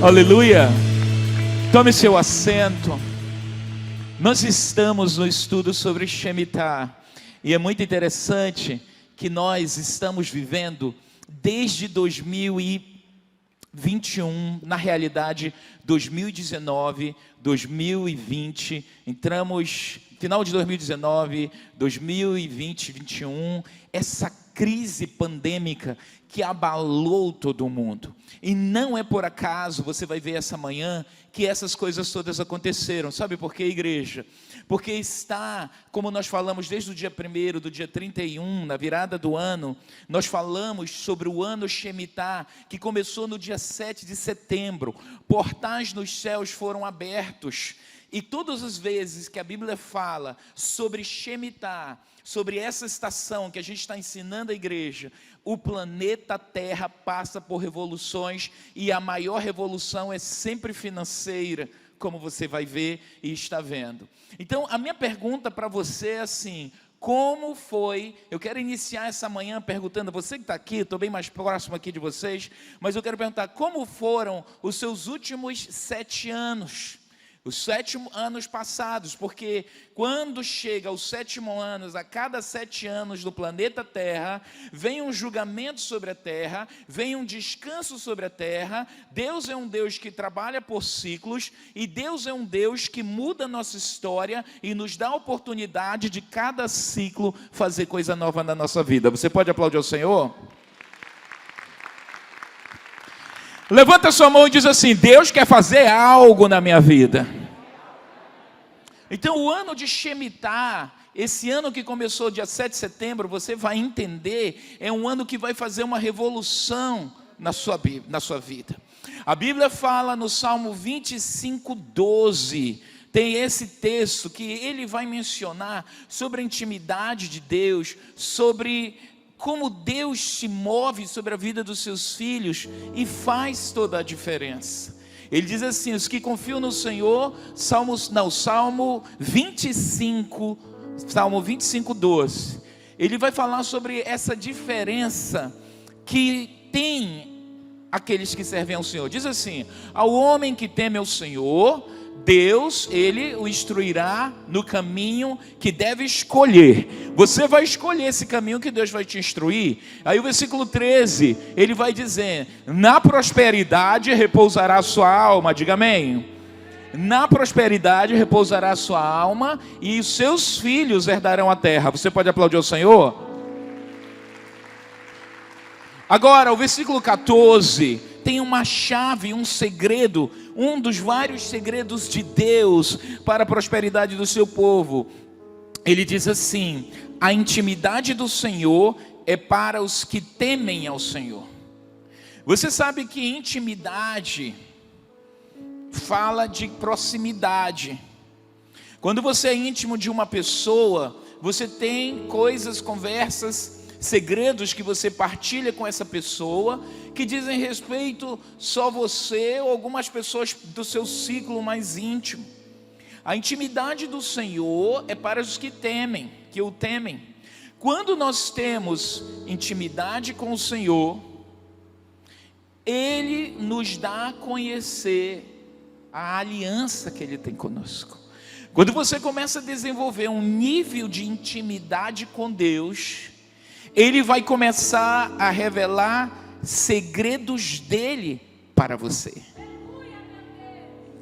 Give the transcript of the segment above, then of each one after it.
Aleluia. Tome seu assento. Nós estamos no estudo sobre Shemitah. E é muito interessante que nós estamos vivendo desde 2021, na realidade 2019, 2020, entramos final de 2019, 2020, 2021, essa crise pandêmica que abalou todo o mundo. E não é por acaso, você vai ver essa manhã, que essas coisas todas aconteceram. Sabe por quê, igreja? Porque está, como nós falamos desde o dia 1º, do dia 31, na virada do ano, nós falamos sobre o ano Shemitah, que começou no dia 7 de setembro. Portais nos céus foram abertos. E todas as vezes que a Bíblia fala sobre Shemitah, sobre essa estação que a gente está ensinando a igreja, o planeta Terra passa por revoluções, e a maior revolução é sempre financeira, como você vai ver e está vendo. Então, a minha pergunta para você é assim: como foi? Eu quero iniciar essa manhã perguntando, você que está aqui, estou bem mais próximo aqui de vocês, mas eu quero perguntar, como foram os seus últimos 7 anos? Os 7 anos passados, porque quando chega aos 7º anos, a cada 7 anos do planeta Terra, vem um julgamento sobre a Terra, vem um descanso sobre a Terra. Deus é um Deus que trabalha por ciclos, e Deus é um Deus que muda a nossa história e nos dá a oportunidade de cada ciclo fazer coisa nova na nossa vida. Você pode aplaudir ao Senhor? Levanta sua mão e diz assim: Deus quer fazer algo na minha vida. Então o ano de Shemitah, esse ano que começou dia 7 de setembro, você vai entender, é um ano que vai fazer uma revolução na sua vida. A Bíblia fala no Salmo 25:12, tem esse texto que ele vai mencionar sobre a intimidade de Deus, sobre como Deus se move sobre a vida dos seus filhos e faz toda a diferença. Ele diz assim: os que confiam no Senhor, Salmo 25:12, ele vai falar sobre essa diferença que tem aqueles que servem ao Senhor. Diz assim: ao homem que teme ao Senhor, Deus, ele o instruirá no caminho que deve escolher. Você vai escolher esse caminho que Deus vai te instruir. Aí o versículo 13, ele vai dizer: na prosperidade repousará a sua alma. Diga amém. Na prosperidade repousará a sua alma, e os seus filhos herdarão a terra. Você pode aplaudir ao Senhor? Agora, o versículo 14 tem uma chave, um segredo, um dos vários segredos de Deus para a prosperidade do seu povo. Ele diz assim: a intimidade do Senhor é para os que temem ao Senhor. Você sabe que intimidade fala de proximidade. Quando você é íntimo de uma pessoa, você tem coisas, conversas, segredos que você partilha com essa pessoa, que dizem respeito só você ou algumas pessoas do seu ciclo mais íntimo. A intimidade do Senhor é para os que temem, que o temem. Quando nós temos intimidade com o Senhor, Ele nos dá a conhecer a aliança que Ele tem conosco. Quando você começa a desenvolver um nível de intimidade com Deus, Ele vai começar a revelar segredos dele para você.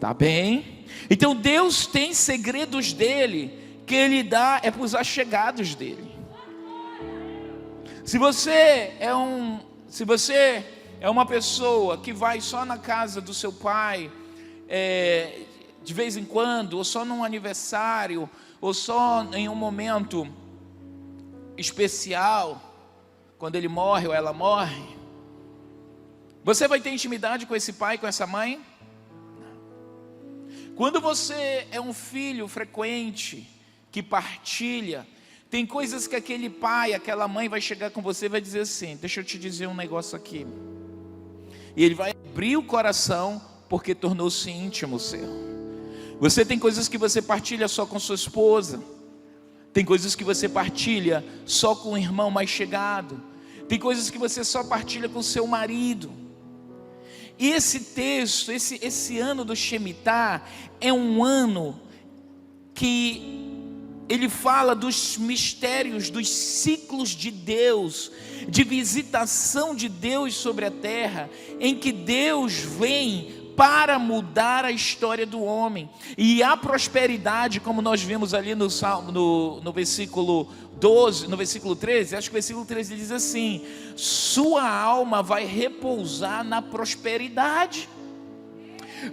Tá bem? Então Deus tem segredos dele que Ele dá para os achegados dele. Se você é uma pessoa que vai só na casa do seu pai, de vez em quando, ou só num aniversário, ou só em um momento especial, quando ele morre ou ela morre, você vai ter intimidade com esse pai, com essa mãe? Quando você é um filho frequente, que partilha, tem coisas que aquele pai, aquela mãe vai chegar com você e vai dizer assim: deixa eu te dizer um negócio aqui. E ele vai abrir o coração, porque tornou-se íntimo seu. Você tem coisas que você partilha só com sua esposa. Tem coisas que você partilha só com o irmão mais chegado. Tem coisas que você só partilha com seu marido. E esse texto, esse ano do Shemitah, é um ano que ele fala dos mistérios, dos ciclos de Deus, de visitação de Deus sobre a terra, em que Deus vem para mudar a história do homem. E a prosperidade, como nós vimos ali no Salmo, no versículo 12, no versículo 13, acho que o versículo 13 diz assim: sua alma vai repousar na prosperidade.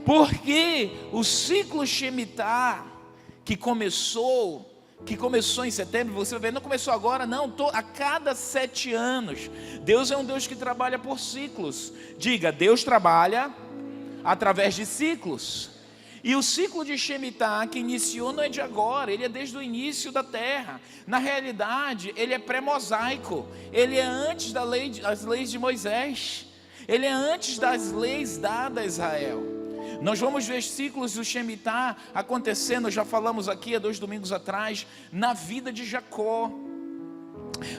Porque o ciclo Shemitah, que começou em setembro, você vai ver, não começou agora não, a cada 7 anos, Deus é um Deus que trabalha por ciclos. Diga, Deus trabalha através de ciclos. E o ciclo de Shemitah que iniciou não é de agora, ele é desde o início da terra. Na realidade, ele é pré-mosaico, ele é antes das leis de Moisés, ele é antes das leis dadas a Israel. Nós vamos ver ciclos do Shemitah acontecendo, já falamos aqui há 2 domingos atrás, na vida de Jacó.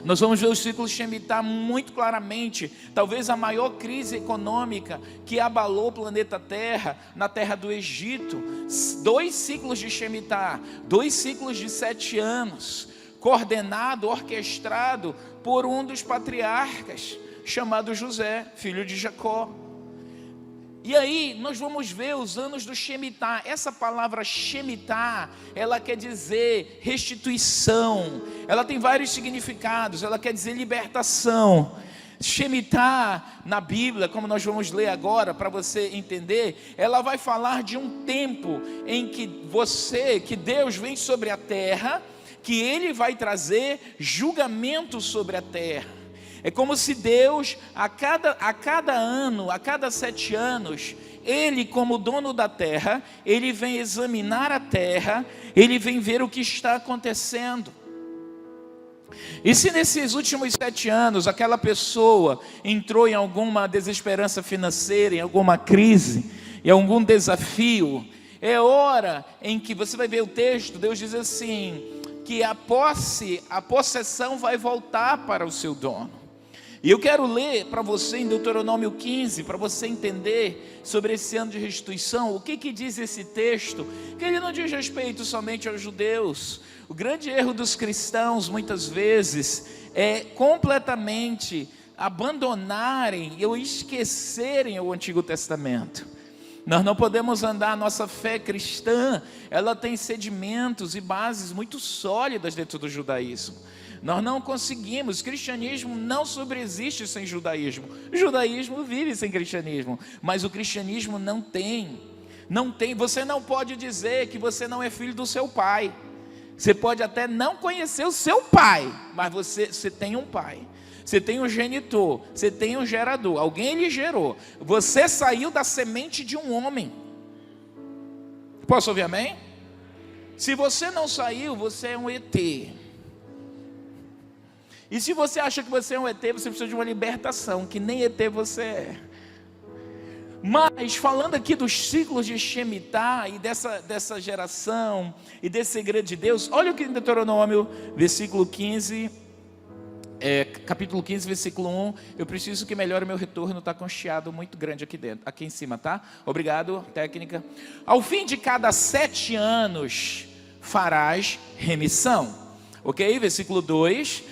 Nós vamos ver os ciclos de Shemitah muito claramente. Talvez a maior crise econômica que abalou o planeta Terra, na terra do Egito. 2 ciclos de Shemitah, 2 ciclos de 7 anos, coordenado, orquestrado por um dos patriarcas, chamado José, filho de Jacó. E aí nós vamos ver os anos do Shemitah. Essa palavra Shemitah, ela quer dizer restituição, ela tem vários significados, ela quer dizer libertação. Shemitah na Bíblia, como nós vamos ler agora, para você entender, ela vai falar de um tempo em que Deus vem sobre a terra, que Ele vai trazer julgamento sobre a terra. É como se Deus, a cada ano, a cada 7 anos, Ele, como dono da terra, Ele vem examinar a terra, Ele vem ver o que está acontecendo. E se nesses últimos 7 anos, aquela pessoa entrou em alguma desesperança financeira, em alguma crise, em algum desafio, é hora em que, você vai ver o texto, Deus diz assim, que a possessão vai voltar para o seu dono. E eu quero ler para você em Deuteronômio 15, para você entender sobre esse ano de restituição, o que diz esse texto, que ele não diz respeito somente aos judeus. O grande erro dos cristãos, muitas vezes, é completamente abandonarem ou esquecerem o Antigo Testamento. Nós não podemos andar, a nossa fé cristã, ela tem sedimentos e bases muito sólidas dentro do judaísmo. Nós não conseguimos, o cristianismo não sobreexiste sem judaísmo. O judaísmo vive sem cristianismo, mas o cristianismo não tem. Você não pode dizer que você não é filho do seu pai. Você pode até não conhecer o seu pai, mas você tem um pai. Você tem um genitor, você tem um gerador, alguém lhe gerou. Você saiu da semente de um homem. Posso ouvir amém? Se você não saiu, você é um ET. E se você acha que você é um ET, você precisa de uma libertação, que nem ET você é. Mas, falando aqui dos ciclos de Shemitah e dessa geração e desse segredo de Deus, olha o que em Deuteronômio, capítulo 15, versículo 1, eu preciso que melhore o meu retorno, está com um chiado muito grande aqui em cima, tá? Obrigado, técnica. Ao fim de cada 7 anos farás remissão, ok? Versículo 2,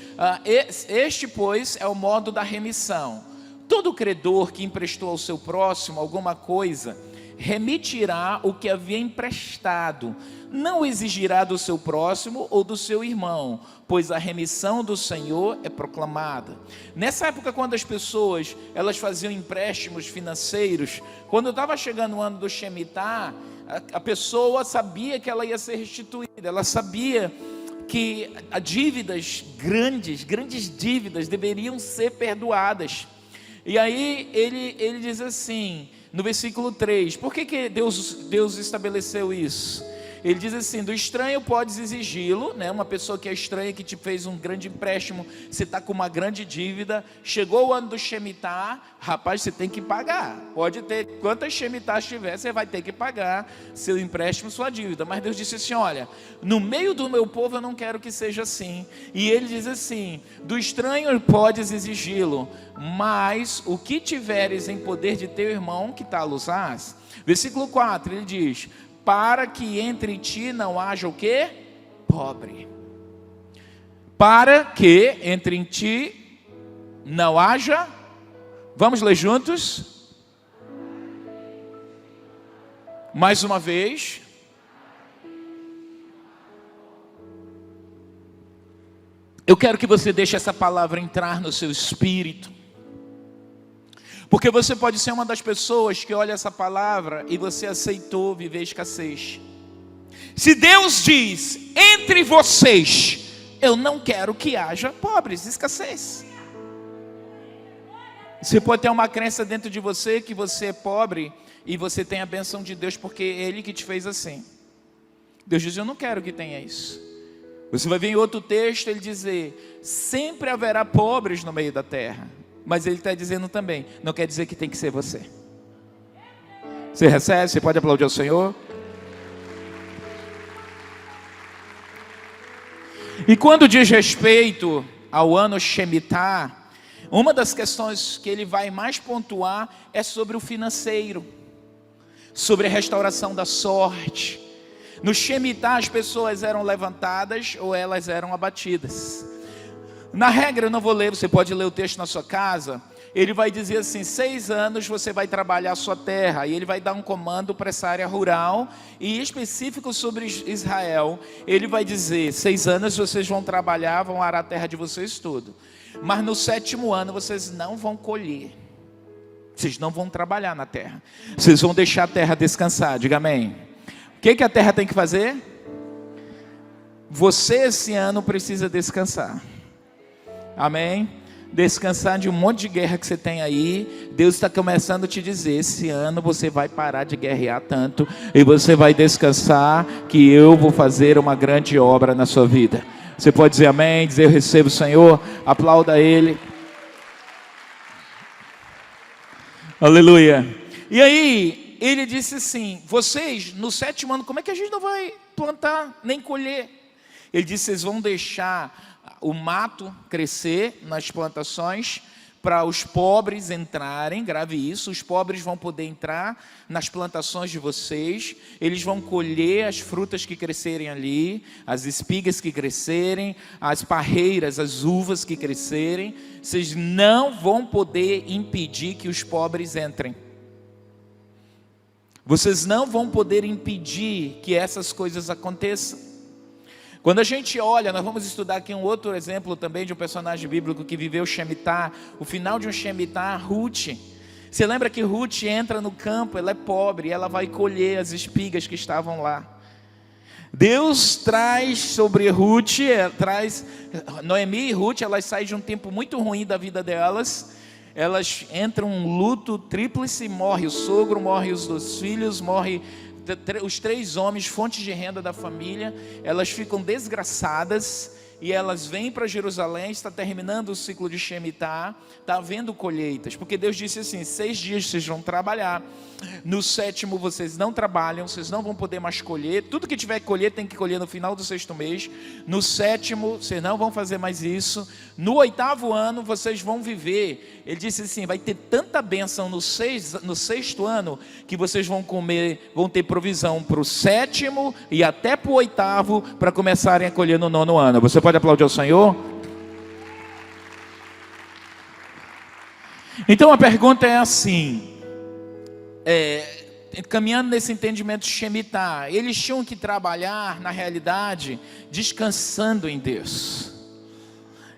este, pois, é o modo da remissão. Todo credor que emprestou ao seu próximo alguma coisa, remitirá o que havia emprestado, não exigirá do seu próximo ou do seu irmão, pois a remissão do Senhor é proclamada. Nessa época, quando as pessoas elas faziam empréstimos financeiros, quando estava chegando o ano do Shemitah, a pessoa sabia que ela ia ser restituída, ela sabia que grandes dívidas deveriam ser perdoadas. E aí ele diz assim, no versículo 3, por que Deus estabeleceu isso? Ele diz assim: do estranho podes exigi-lo, né? Uma pessoa que é estranha, que te fez um grande empréstimo, você está com uma grande dívida, chegou o ano do Shemitah, rapaz, você tem que pagar. Pode ter quantas Shemitahs tiver, você vai ter que pagar seu empréstimo, sua dívida. Mas Deus disse assim: olha, no meio do meu povo eu não quero que seja assim. E ele diz assim: do estranho podes exigi-lo, mas o que tiveres em poder de teu irmão, que tal usás? Versículo 4, ele diz: para que entre ti não haja o quê? Pobre. Para que entre ti não haja, vamos ler juntos? Mais uma vez. Eu quero que você deixe essa palavra entrar no seu espírito. Porque você pode ser uma das pessoas que olha essa palavra e você aceitou viver escassez. Se Deus diz, entre vocês, eu não quero que haja pobres, escassez. Você pode ter uma crença dentro de você que você é pobre e você tem a bênção de Deus porque é Ele que te fez assim. Deus diz, eu não quero que tenha isso. Você vai ver em outro texto ele dizer, sempre haverá pobres no meio da terra. Mas ele está dizendo também, não quer dizer que tem que ser você. Você recebe? Você pode aplaudir ao Senhor? E quando diz respeito ao ano Shemitah, uma das questões que ele vai mais pontuar é sobre o financeiro, sobre a restauração da sorte. No Shemitah as pessoas eram levantadas ou elas eram abatidas. Na regra, eu não vou ler, você pode ler o texto na sua casa. Ele vai dizer assim, 6 anos você vai trabalhar a sua terra. E ele vai dar um comando para essa área rural. E específico sobre Israel. Ele vai dizer, 6 anos vocês vão trabalhar, vão arar a terra de vocês tudo. Mas no 7º ano vocês não vão colher. Vocês não vão trabalhar na terra. Vocês vão deixar a terra descansar, diga amém. O que a terra tem que fazer? Você esse ano precisa descansar. Amém? Descansar de um monte de guerra que você tem aí. Deus está começando a te dizer, esse ano você vai parar de guerrear tanto e você vai descansar, que eu vou fazer uma grande obra na sua vida. Você pode dizer amém, dizer eu recebo o Senhor, aplauda Ele. Aleluia. E aí, ele disse assim, vocês no 7º ano, como é que a gente não vai plantar, nem colher? Ele disse, vocês vão deixar o mato crescer nas plantações, para os pobres entrarem, grave isso, os pobres vão poder entrar nas plantações de vocês, eles vão colher as frutas que crescerem ali, as espigas que crescerem, as parreiras, as uvas que crescerem, vocês não vão poder impedir que os pobres entrem. Vocês não vão poder impedir que essas coisas aconteçam. Quando a gente olha, nós vamos estudar aqui um outro exemplo também de um personagem bíblico que viveu o Shemitah, o final de um Shemitah, Ruth. Você lembra que Ruth entra no campo, ela é pobre, ela vai colher as espigas que estavam lá. Deus traz sobre Ruth, Noemi e Ruth, elas saem de um tempo muito ruim da vida delas. Elas entram em um luto tríplice, morre o sogro, morre os 2 filhos, morre os 3 homens, fontes de renda da família. Elas ficam desgraçadas e elas vêm para Jerusalém. Está terminando o ciclo de Shemitah, está havendo colheitas, porque Deus disse assim, 6 dias vocês vão trabalhar, no 7º vocês não trabalham, vocês não vão poder mais colher, tudo que tiver que colher tem que colher no final do 6º mês, no 7º vocês não vão fazer mais isso, no 8º ano vocês vão viver. Ele disse assim, vai ter tanta bênção no 6º ano, que vocês vão comer, vão ter provisão para o 7º e até para o 8º, para começarem a colher no 9º ano. Você pode aplaudir ao Senhor? Então a pergunta é assim, caminhando nesse entendimento de Shemitah, eles tinham que trabalhar, na realidade, descansando em Deus.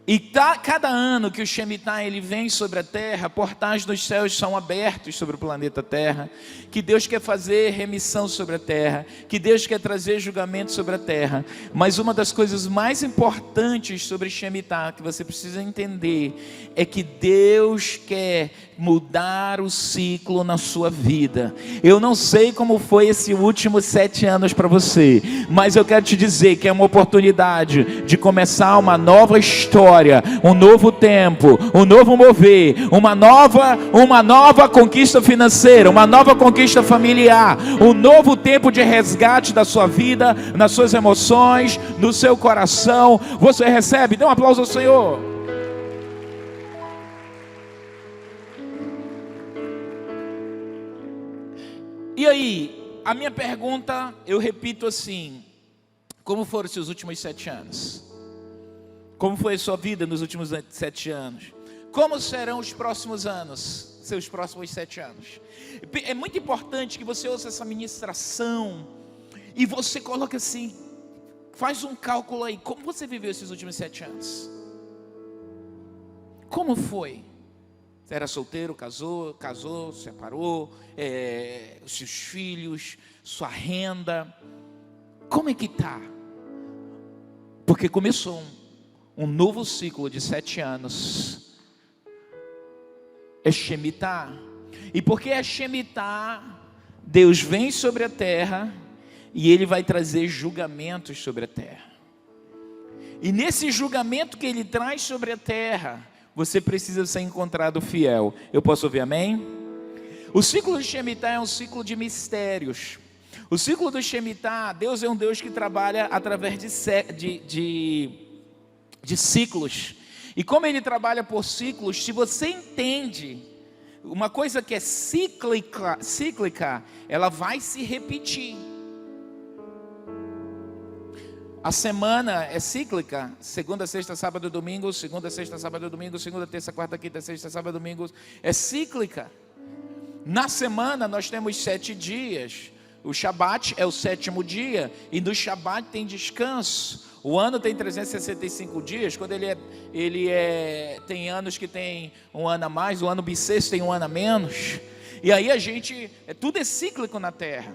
E cada ano que o Shemitah ele vem sobre a terra, portais dos céus são abertos sobre o planeta Terra, que Deus quer fazer remissão sobre a terra, que Deus quer trazer julgamento sobre a terra. Mas uma das coisas mais importantes sobre Shemitah, que você precisa entender, é que Deus quer mudar o ciclo na sua vida. Eu não sei como foi esse últimos 7 anos para você, mas eu quero te dizer que é uma oportunidade de começar uma nova história, um novo tempo, um novo mover, uma nova conquista financeira, uma nova conquista familiar, um novo tempo de resgate da sua vida, nas suas emoções, no seu coração. Você recebe? Dê um aplauso ao Senhor. E aí, a minha pergunta, eu repito assim: como foram os seus últimos 7 anos? Como foi a sua vida nos últimos 7 anos? Como serão os próximos anos, seus próximos 7 anos? É muito importante que você ouça essa ministração e você coloque assim, faz um cálculo aí, como você viveu esses últimos 7 anos? Como foi? Você era solteiro, casou, separou, os seus filhos, sua renda, como é que está? Porque começou um novo ciclo de 7 anos, é Shemitah, e porque é Shemitah, Deus vem sobre a terra, e Ele vai trazer julgamentos sobre a terra, e nesse julgamento que Ele traz sobre a terra, você precisa ser encontrado fiel. Eu posso ouvir amém? O ciclo de Shemitah é um ciclo de mistérios. O ciclo do Shemitah, Deus é um Deus que trabalha através de ciclos. E como Ele trabalha por ciclos, se você entende uma coisa que é cíclica, ela vai se repetir. A semana é cíclica, segunda, sexta, sábado, domingo, segunda, sexta, sábado, domingo, segunda, terça, quarta, quinta, sexta, sábado, domingo, é cíclica. Na semana nós temos 7 dias, o Shabat é o 7º dia, e no Shabat tem descanso. O ano tem 365 dias, quando tem anos que tem um ano a mais, o ano bissexto tem um ano a menos, e aí tudo é cíclico na terra.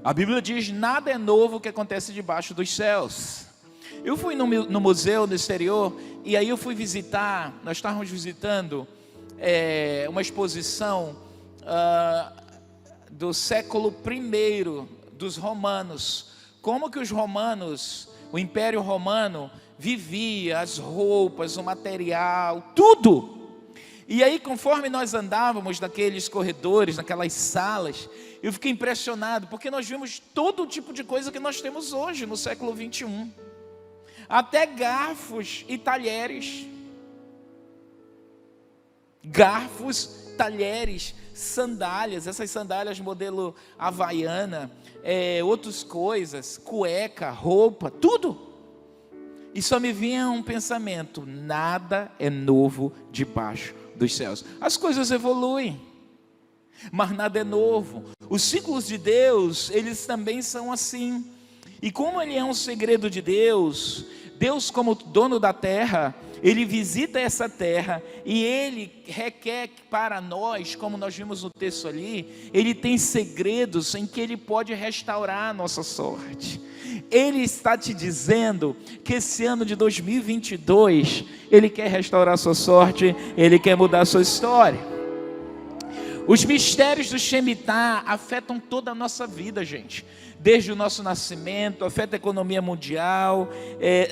A Bíblia diz: nada é novo que acontece debaixo dos céus. Eu fui no museu no exterior, e aí eu fui visitar, nós estávamos visitando uma exposição do século I dos romanos. Como que os romanos, o Império Romano, vivia, as roupas, o material, tudo. E aí, conforme nós andávamos naqueles corredores, naquelas salas, eu fiquei impressionado, porque nós vimos todo tipo de coisa que nós temos hoje, no século 21. Até garfos e talheres. Garfos, talheres, sandálias, essas sandálias modelo havaiana, outras coisas, cueca, roupa, tudo. E só me vinha um pensamento: nada é novo debaixo dos céus. As coisas evoluem, mas nada é novo. Os ciclos de Deus, eles também são assim. E como Ele é um segredo de Deus, Deus, como dono da terra, Ele visita essa terra e Ele requer para nós, como nós vimos no texto ali, Ele tem segredos em que Ele pode restaurar a nossa sorte. Ele está te dizendo que esse ano de 2022, Ele quer restaurar a sua sorte, Ele quer mudar a sua história. Os mistérios do Shemitah afetam toda a nossa vida, gente. Desde o nosso nascimento, afeta a economia mundial.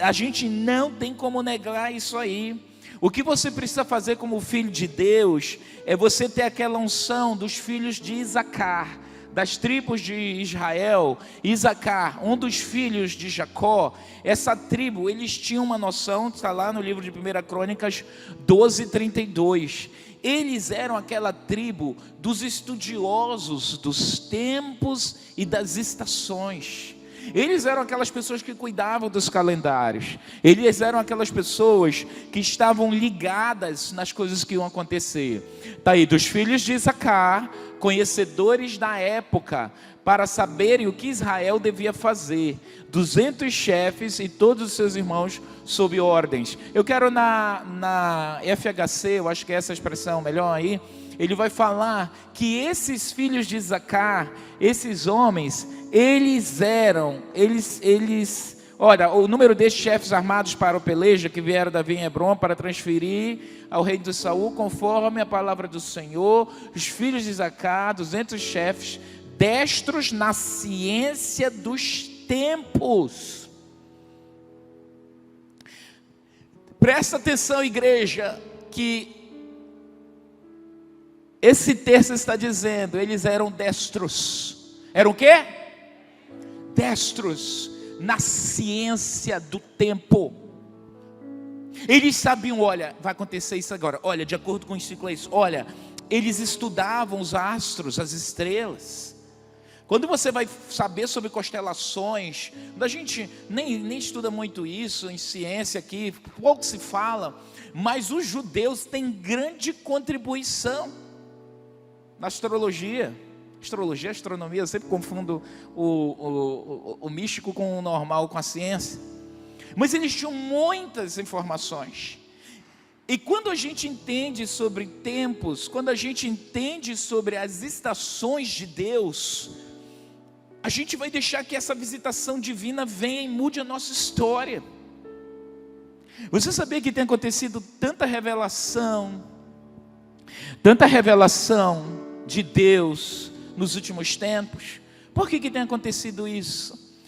A gente não tem como negar isso aí. O que você precisa fazer como filho de Deus é você ter aquela unção dos filhos de Isacar, das tribos de Israel. Isacar, um dos filhos de Jacó, essa tribo, eles tinham uma noção, está lá no livro de 1 Crônicas 12:32. Eles eram aquela tribo dos estudiosos dos tempos e das estações. Eles eram aquelas pessoas que cuidavam dos calendários. Eles eram aquelas pessoas que estavam ligadas nas coisas que iam acontecer. Está aí, dos filhos de Isacar, conhecedores da época, para saberem o que Israel devia fazer. 200 chefes e todos os seus irmãos sob ordens. Eu quero na FHC, eu acho que é essa expressão melhor aí, ele vai falar que esses filhos de Isacar, esses homens, eles Olha, o número destes chefes armados para o peleja que vieram Davi em Hebrom para transferir ao rei de Saul, conforme a palavra do Senhor, os filhos de Isacar, 200 chefes, destros na ciência dos tempos. Presta atenção, igreja, que esse texto está dizendo, eles eram destros. Eram o quê? Destros na ciência do tempo. Eles sabiam, olha, vai acontecer isso agora. Olha, de acordo com o ciclo é isso. Olha, eles estudavam os astros, as estrelas. Quando você vai saber sobre constelações, a gente nem estuda muito isso em ciência aqui, pouco se fala, mas os judeus têm grande contribuição na astrologia. Astrologia, astronomia, eu sempre confundo o místico com o normal, com a ciência. Mas eles tinham muitas informações. E quando a gente entende sobre tempos, quando a gente entende sobre as estações de Deus, a gente vai deixar que essa visitação divina venha e mude a nossa história. Você sabia que tem acontecido tanta revelação de Deus nos últimos tempos? Por que tem acontecido isso?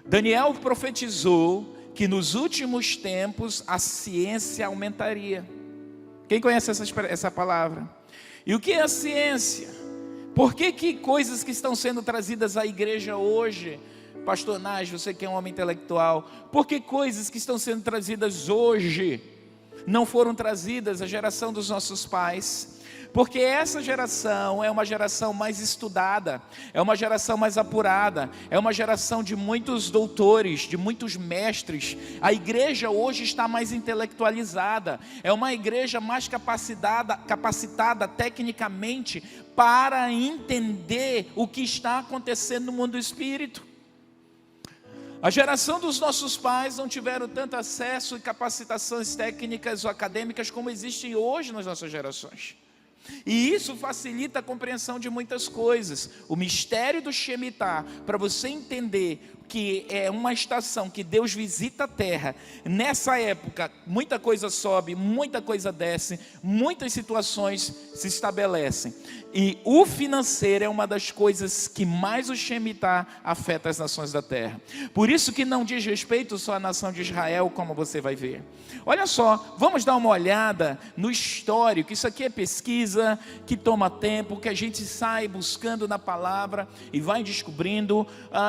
Daniel profetizou que nos últimos tempos a ciência aumentaria. Quem conhece essa palavra? E o que é a ciência? Por que coisas que estão sendo trazidas à igreja hoje, Pastor Naj, você que é um homem intelectual, por que coisas que estão sendo trazidas hoje não foram trazidas à geração dos nossos pais? Porque essa geração é uma geração mais estudada, é uma geração mais apurada, é uma geração de muitos doutores, de muitos mestres. A igreja hoje está mais intelectualizada, é uma igreja mais capacitada tecnicamente para entender o que está acontecendo no mundo do espírito. A geração dos nossos pais não tiveram tanto acesso e capacitações técnicas ou acadêmicas como existem hoje nas nossas gerações. E isso facilita a compreensão de muitas coisas. O mistério do Shemitah, para você entender que é uma estação que Deus visita a terra, nessa época muita coisa sobe, muita coisa desce, muitas situações se estabelecem. E o financeiro é uma das coisas que mais o Shemitah afeta as nações da terra. Por isso que não diz respeito só à nação de Israel, como você vai ver. Olha só, vamos dar uma olhada no histórico. Isso aqui é pesquisa que toma tempo, que a gente sai buscando na palavra e vai descobrindo.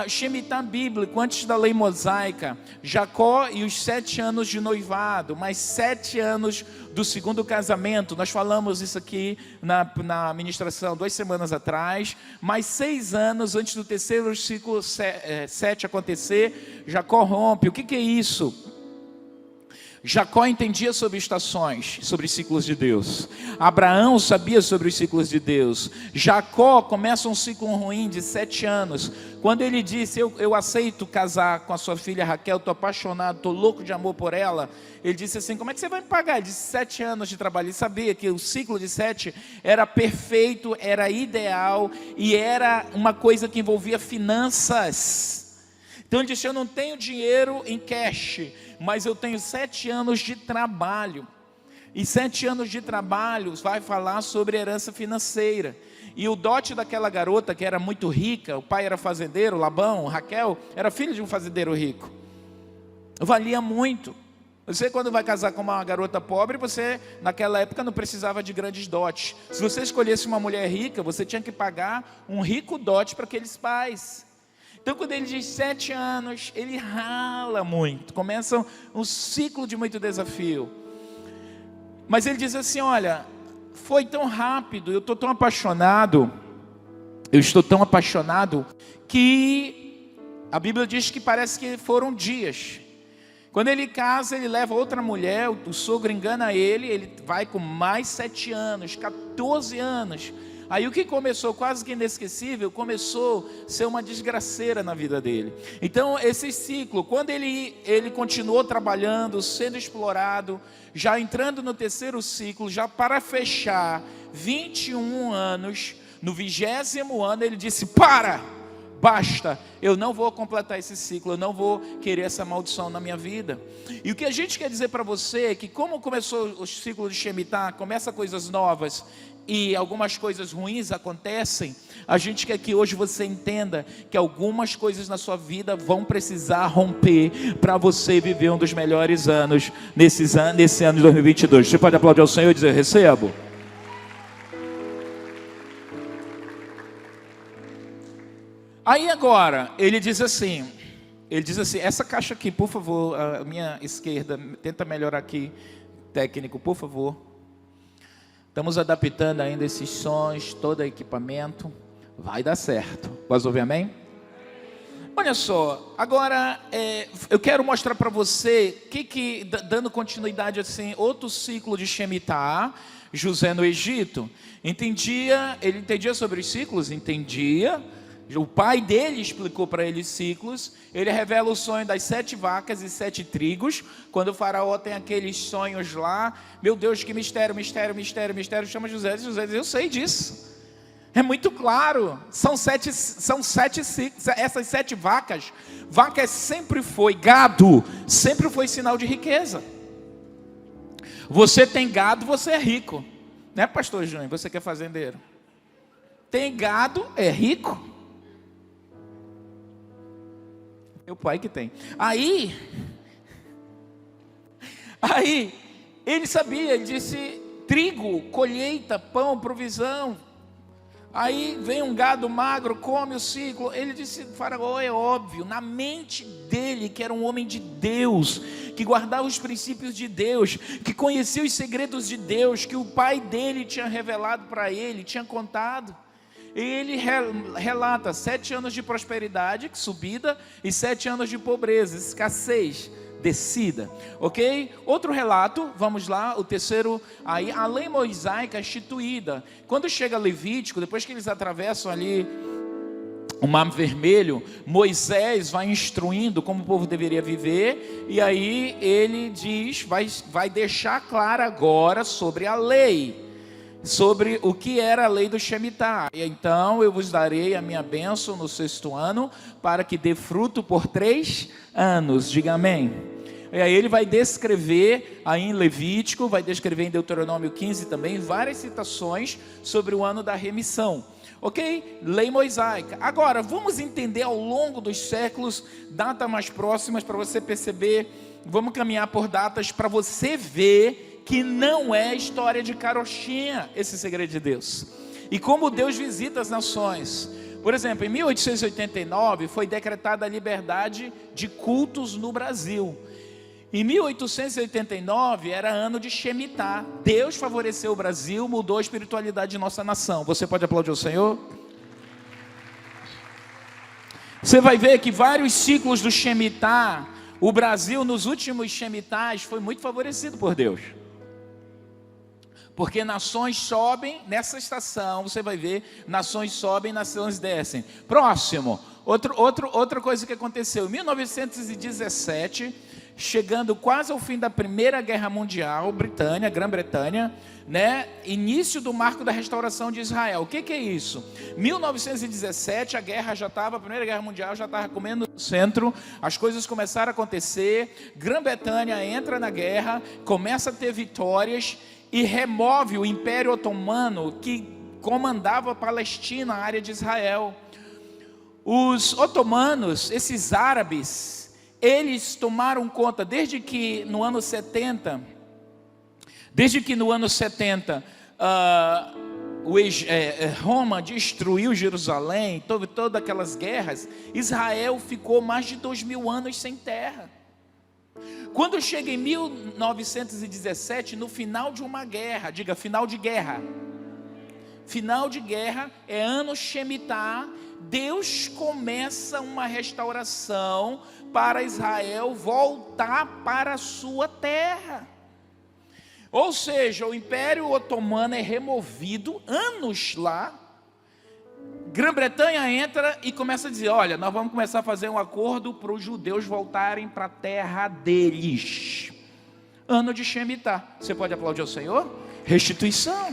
Shemitah bíblico, antes da lei mosaica, Jacó e os 7 anos de noivado, mais 7 anos do segundo casamento. Nós falamos isso aqui na ministração 2 semanas atrás. Mais 6 anos antes do terceiro ciclo 7 acontecer, Jacó rompe. O que é isso? Jacó entendia sobre estações, sobre ciclos de Deus. Abraão sabia sobre os ciclos de Deus. Jacó começa um ciclo ruim de 7 anos. Quando ele disse, eu aceito casar com a sua filha Raquel, estou apaixonado, estou louco de amor por ela. Ele disse assim, como é que você vai me pagar? Ele disse, 7 anos de trabalho. Ele sabia que o ciclo de 7 era perfeito, era ideal e era uma coisa que envolvia finanças. Então ele disse, eu não tenho dinheiro em cash, mas eu tenho 7 anos de trabalho. E 7 anos de trabalho vai falar sobre herança financeira. E o dote daquela garota que era muito rica, o pai era fazendeiro, Labão, Raquel, era filho de um fazendeiro rico. Valia muito. Você quando vai casar com uma garota pobre, você naquela época não precisava de grandes dotes. Se você escolhesse uma mulher rica, você tinha que pagar um rico dote para aqueles pais. Então quando ele diz 7 anos, ele rala muito, começa um ciclo de muito desafio. Mas ele diz assim, olha, foi tão rápido, eu estou tão apaixonado, que a Bíblia diz que parece que foram dias. Quando ele casa, ele leva outra mulher, o sogro engana ele vai com mais 7 anos, 14 anos. Aí o que começou quase que inesquecível, começou a ser uma desgraceira na vida dele. Então esse ciclo, quando ele continuou trabalhando, sendo explorado, já entrando no terceiro ciclo, já para fechar 21 anos, no 20º ano ele disse, basta, eu não vou completar esse ciclo, eu não vou querer essa maldição na minha vida. E o que a gente quer dizer para você é que como começou o ciclo de Shemitah, começa coisas novas e algumas coisas ruins acontecem, a gente quer que hoje você entenda que algumas coisas na sua vida vão precisar romper para você viver um dos melhores anos nesse ano de 2022. Você pode aplaudir ao Senhor e dizer: recebo. Aí agora, ele diz assim, essa caixa aqui, por favor, a minha esquerda, tenta melhorar aqui, técnico, por favor. Estamos adaptando ainda esses sons, todo equipamento, vai dar certo. Posso ouvir amém? Olha só, agora eu quero mostrar para você, dando continuidade assim, outro ciclo de Shemitah, José no Egito, ele entendia sobre os ciclos? Entendia. O pai dele explicou para ele ciclos. Ele revela o sonho das 7 vacas e 7 trigos. Quando o faraó tem aqueles sonhos lá, meu Deus, que mistério, chama José. José diz: eu sei disso, é muito claro. São sete ciclos. Essas 7 vacas sempre foi gado, sempre foi sinal de riqueza. Você tem gado, você é rico, né, pastor Júnior? Você que é fazendeiro, tem gado, é rico. Meu pai que tem. Aí ele sabia, ele disse: trigo, colheita, pão, provisão. Aí vem um gado magro, come o ciclo. Ele disse: faraó, é óbvio, na mente dele, que era um homem de Deus, que guardava os princípios de Deus, que conhecia os segredos de Deus, que o pai dele tinha revelado para ele, tinha contado. E ele relata 7 anos de prosperidade, subida, e 7 anos de pobreza, escassez, descida, ok? Outro relato, vamos lá, o terceiro, aí a lei mosaica instituída. Quando chega Levítico, depois que eles atravessam ali o Mar Vermelho, Moisés vai instruindo como o povo deveria viver, e aí ele diz, vai deixar claro agora sobre a lei, sobre o que era a lei do Shemitah. E então eu vos darei a minha bênção no 6º ano, para que dê fruto por 3 anos, diga amém. E aí ele vai descrever aí em Levítico, vai descrever em Deuteronômio 15 também, várias citações sobre o ano da remissão. Ok? Lei mosaica. Agora, vamos entender ao longo dos séculos, datas mais próximas, para você perceber, vamos caminhar por datas, para você ver que não é história de carochinha esse segredo de Deus. E como Deus visita as nações. Por exemplo, em 1889 foi decretada a liberdade de cultos no Brasil. Em 1889 era ano de Shemitah. Deus favoreceu o Brasil, mudou a espiritualidade de nossa nação. Você pode aplaudir o Senhor? Você vai ver que vários ciclos do Shemitah, o Brasil nos últimos Shemitahs foi muito favorecido por Deus. Porque nações sobem nessa estação, você vai ver, nações sobem, nações descem. Próximo, outra coisa que aconteceu, em 1917, chegando quase ao fim da Primeira Guerra Mundial, Grã-Bretanha, né? Início do marco da restauração de Israel. O que é isso? 1917, a Primeira Guerra Mundial já estava comendo no centro, as coisas começaram a acontecer, Grã-Bretanha entra na guerra, começa a ter vitórias, e remove o Império Otomano, que comandava a Palestina, a área de Israel. Os otomanos, esses árabes, eles tomaram conta, desde que no ano 70, Roma destruiu Jerusalém, todas aquelas guerras, Israel ficou mais de 2000 anos sem terra. Quando chega em 1917, no final de uma guerra, diga final de guerra. Final de guerra é ano Shemitah. Deus começa uma restauração para Israel voltar para a sua terra. Ou seja, o Império Otomano é removido, anos lá. Grã-Bretanha entra e começa a dizer: olha, nós vamos começar a fazer um acordo para os judeus voltarem para a terra deles. Ano de Shemitah. Você pode aplaudir ao Senhor? Restituição.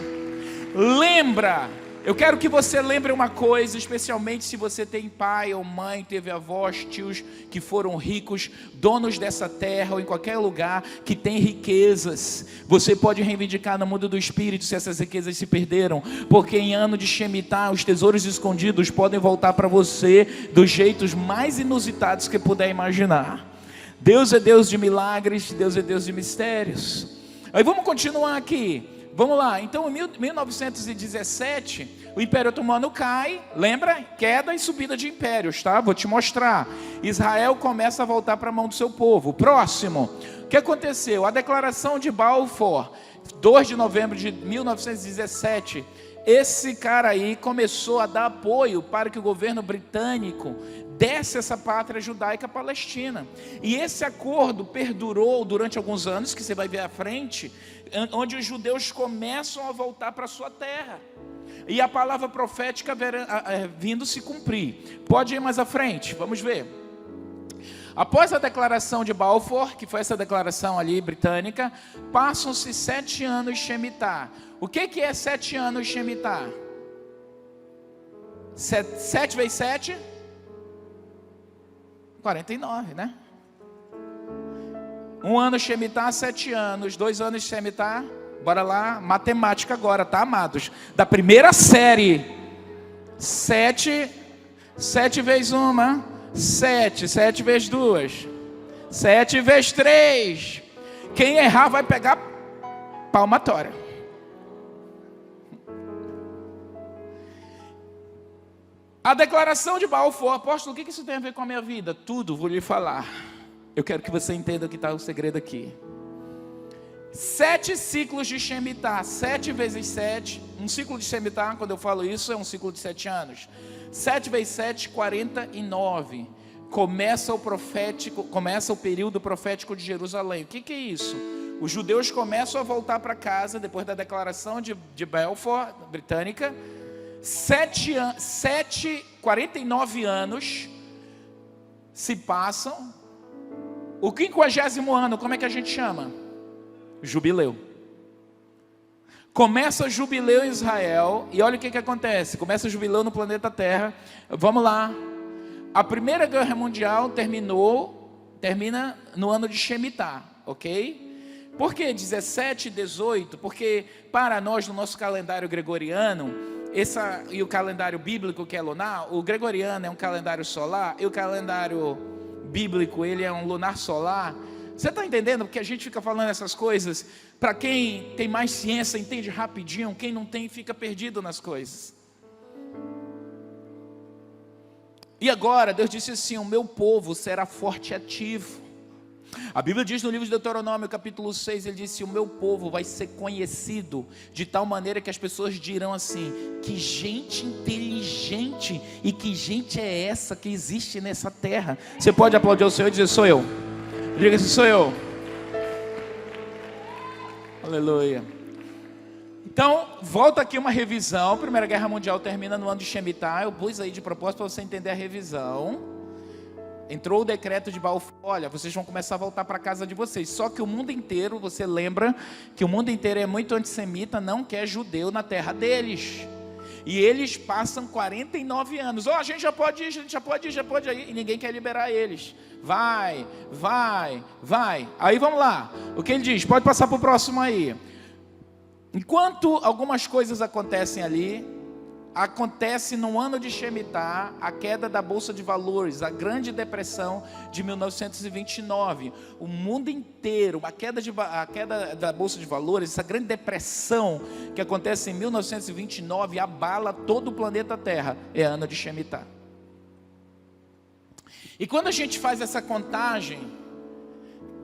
Lembra Eu quero que você lembre uma coisa, especialmente se você tem pai ou mãe, teve avós, tios que foram ricos, donos dessa terra ou em qualquer lugar que tem riquezas. Você pode reivindicar no mundo do espírito se essas riquezas se perderam, porque em ano de Shemitah os tesouros escondidos podem voltar para você dos jeitos mais inusitados que puder imaginar. Deus é Deus de milagres, Deus é Deus de mistérios. Aí vamos continuar aqui. Vamos lá, então em 1917, o Império Otomano cai, lembra? Queda e subida de impérios, tá? Vou te mostrar. Israel começa a voltar para a mão do seu povo. Próximo, o que aconteceu? A Declaração de Balfour, 2 de novembro de 1917, esse cara aí começou a dar apoio para que o governo britânico desse essa pátria judaica palestina. E esse acordo perdurou durante alguns anos, que você vai ver à frente, onde os judeus começam a voltar para a sua terra. E a palavra profética vindo se cumprir. Pode ir mais à frente, vamos ver. Após a declaração de Balfour, que foi essa declaração ali britânica, passam-se 7 anos Shemitah. O que é 7 anos Shemitah? 7 vezes 7? 49, né? 1 ano Shemitah, 7 anos. 2 anos Shemitah. Bora lá, matemática agora, tá, amados? Da primeira série. 7 vezes 1, 7. 7 vezes 2. 7 vezes 3. Quem errar vai pegar palmatória. A declaração de Balfour, apóstolo, o que isso tem a ver com a minha vida? Tudo, vou lhe falar. Eu quero que você entenda o que está o segredo aqui. 7 ciclos de Shemitah, 7 vezes 7. Um ciclo de Shemitah, quando eu falo isso, é um ciclo de 7 anos. 7 vezes 7, 49. Começa o período profético de Jerusalém. O que é isso? Os judeus começam a voltar para casa, depois da declaração de Balfour, britânica. 49 anos se passam. O 50º ano, como é que a gente chama? Jubileu. Começa o jubileu em Israel. E olha o que acontece. Começa o jubileu no planeta Terra. Vamos lá. A Primeira Guerra Mundial termina no ano de Shemitah, ok? Por que 17 e 18? Porque para nós, no nosso calendário gregoriano, e o calendário bíblico que é lunar, o gregoriano é um calendário solar, e o calendário bíblico, ele é um lunar solar. Você está entendendo? Porque a gente fica falando essas coisas, para quem tem mais ciência, entende rapidinho, quem não tem, fica perdido nas coisas. E agora, Deus disse assim, o meu povo será forte e ativo. A Bíblia diz no livro de Deuteronômio, capítulo 6, ele disse, o meu povo vai ser conhecido de tal maneira que as pessoas dirão assim, que gente inteligente e que gente é essa que existe nessa terra. Você pode aplaudir o Senhor e dizer, sou eu. Diga assim, sou eu. Aleluia. Então, volta aqui uma revisão. A Primeira Guerra Mundial termina no ano de Shemitah. Eu pus aí de propósito para você entender a revisão. Entrou o decreto de Balfour, olha, vocês vão começar a voltar para a casa de vocês. Só que o mundo inteiro, você lembra que o mundo inteiro é muito antissemita, não quer judeu na terra deles. E eles passam 49 anos. A gente já pode ir, e ninguém quer liberar eles. Vai. Aí vamos lá. O que ele diz? Pode passar para o próximo aí. Enquanto algumas coisas acontecem ali, acontece no ano de Shemitah a queda da Bolsa de Valores, a Grande Depressão de 1929. O mundo inteiro, a queda da Bolsa de Valores, essa Grande Depressão que acontece em 1929, abala todo o planeta Terra. É ano de Shemitah. E quando a gente faz essa contagem,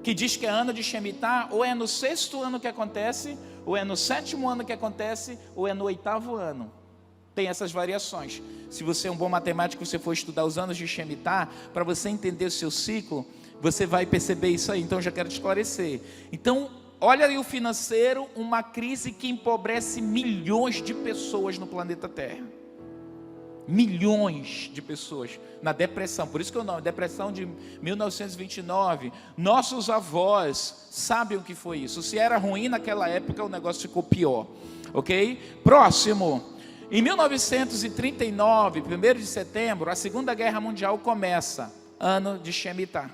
que diz que é ano de Shemitah, ou é no 6º ano que acontece, ou é no 7º ano que acontece, ou é no 8º ano. Tem essas variações. Se você é um bom matemático, você for estudar os anos de Shemitah, para você entender o seu ciclo, você vai perceber isso aí. Então, eu já quero te esclarecer. Então, olha aí o financeiro, uma crise que empobrece milhões de pessoas no planeta Terra. Milhões de pessoas na depressão. Por isso que o nome, depressão de 1929. Nossos avós sabem o que foi isso. Se era ruim naquela época, o negócio ficou pior. Ok? Próximo. Em 1939, 1º de setembro, a Segunda Guerra Mundial começa, ano de Shemitah.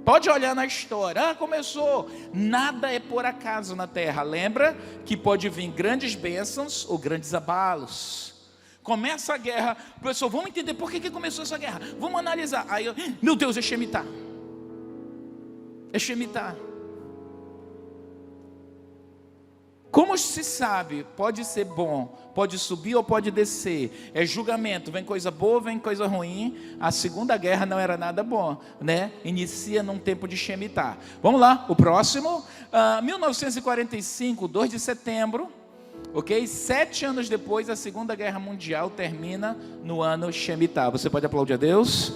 Pode olhar na história, começou. Nada é por acaso na terra. Lembra que pode vir grandes bênçãos ou grandes abalos. Começa a guerra, pessoal, vamos entender por que começou essa guerra. Vamos analisar. Aí, meu Deus, é Shemitah. É Shemitah. Como se sabe, pode ser bom, pode subir ou pode descer. É julgamento, vem coisa boa, vem coisa ruim. A Segunda Guerra não era nada bom, né? Inicia num tempo de Shemitah. Vamos lá, o próximo. 1945, 2 de setembro. Ok? 7 anos depois, a Segunda Guerra Mundial termina no ano Shemitah. Você pode aplaudir a Deus?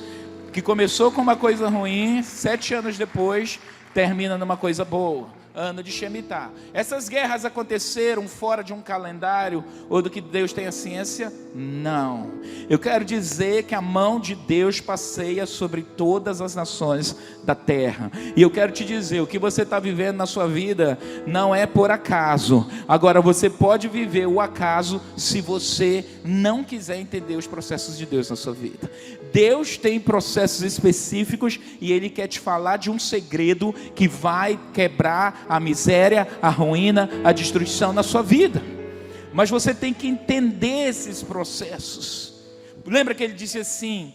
Que começou com uma coisa ruim, 7 anos depois, termina numa coisa boa. Ano de Shemitah. Essas guerras aconteceram fora de um calendário ou do que Deus tem a ciência? Não. Eu quero dizer que a mão de Deus passeia sobre todas as nações da terra. E eu quero te dizer, o que você está vivendo na sua vida não é por acaso. Agora você pode viver o acaso se você não quiser entender os processos de Deus na sua vida. Deus tem processos específicos e Ele quer te falar de um segredo que vai quebrar a miséria, a ruína, a destruição na sua vida. Mas você tem que entender esses processos. Lembra que Ele disse assim,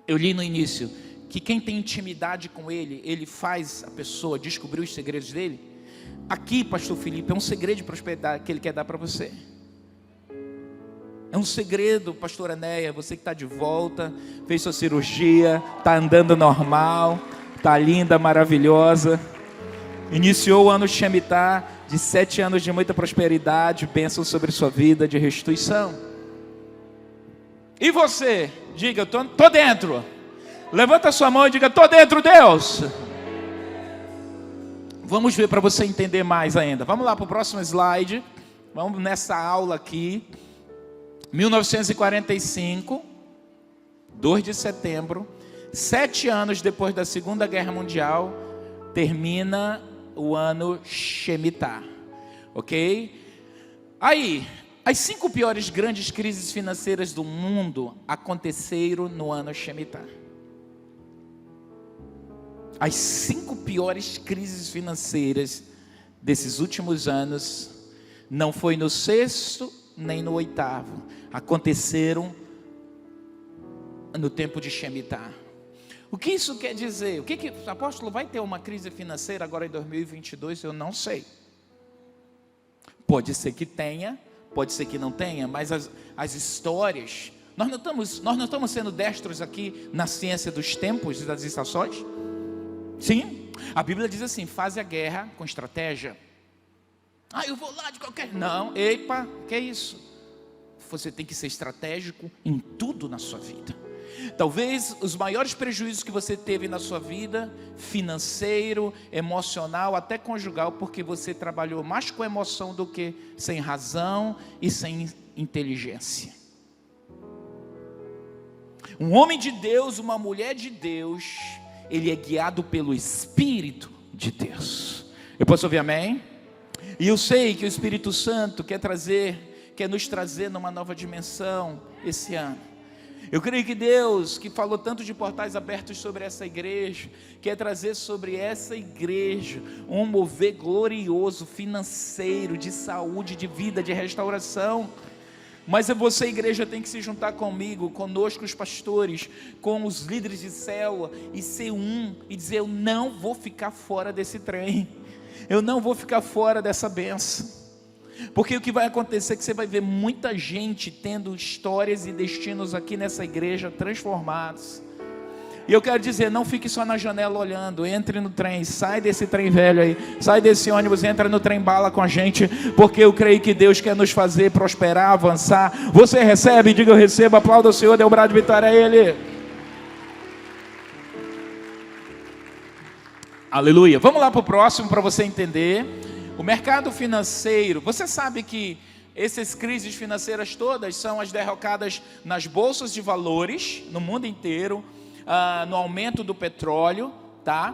eu li no início, que quem tem intimidade com Ele, Ele faz a pessoa descobrir os segredos dele. Aqui, pastor Felipe, é um segredo de prosperidade que Ele quer dar para você. É um segredo, pastor Enéia, você que está de volta, fez sua cirurgia, está andando normal, está linda, maravilhosa. Iniciou o ano Shemitah, de 7 anos de muita prosperidade, bênção sobre sua vida, de restituição. E você, diga, estou dentro. Levanta a sua mão e diga, estou dentro, Deus. Vamos ver para você entender mais ainda. Vamos lá para o próximo slide. Vamos nessa aula aqui. 1945, 2 de setembro, 7 anos depois da Segunda Guerra Mundial, termina o ano Shemitah, ok? Aí, as 5 piores grandes crises financeiras do mundo aconteceram no ano Shemitah. As 5 piores crises financeiras desses últimos anos, não foi no 6º, nem no 8º, aconteceram no tempo de Shemitah. O que isso quer dizer? O que o apóstolo vai ter uma crise financeira agora em 2022? Eu não sei. Pode ser que tenha, pode ser que não tenha, mas as histórias, nós não estamos sendo destros aqui na ciência dos tempos e das estações? Sim, a Bíblia diz assim, faz a guerra com estratégia. Eu vou lá de qualquer... Não, epa, que é isso? Você tem que ser estratégico em tudo na sua vida. Talvez os maiores prejuízos que você teve na sua vida, financeiro, emocional, até conjugal, porque você trabalhou mais com emoção do que sem razão e sem inteligência. Um homem de Deus, uma mulher de Deus, ele é guiado pelo Espírito de Deus. Eu posso ouvir amém? E eu sei que o Espírito Santo quer nos trazer numa nova dimensão esse ano. Eu creio que Deus, que falou tanto de portais abertos sobre essa igreja, quer trazer sobre essa igreja um mover glorioso, financeiro, de saúde, de vida, de restauração. Mas você, igreja, tem que se juntar comigo, conosco os pastores, com os líderes de célula, e ser um, e dizer, eu não vou ficar fora desse trem. Eu não vou ficar fora dessa bênção. Porque o que vai acontecer é que você vai ver muita gente tendo histórias e destinos aqui nessa igreja transformados. E eu quero dizer, não fique só na janela olhando, entre no trem, sai desse trem velho aí, sai desse ônibus, entra no trem bala com a gente, porque eu creio que Deus quer nos fazer prosperar, avançar. Você recebe, diga eu recebo, aplauda o Senhor, dê um brado de vitória a Ele. Aleluia. Vamos lá para o próximo para você entender. O mercado financeiro, você sabe que essas crises financeiras todas são as derrocadas nas bolsas de valores, no mundo inteiro, no aumento do petróleo, tá?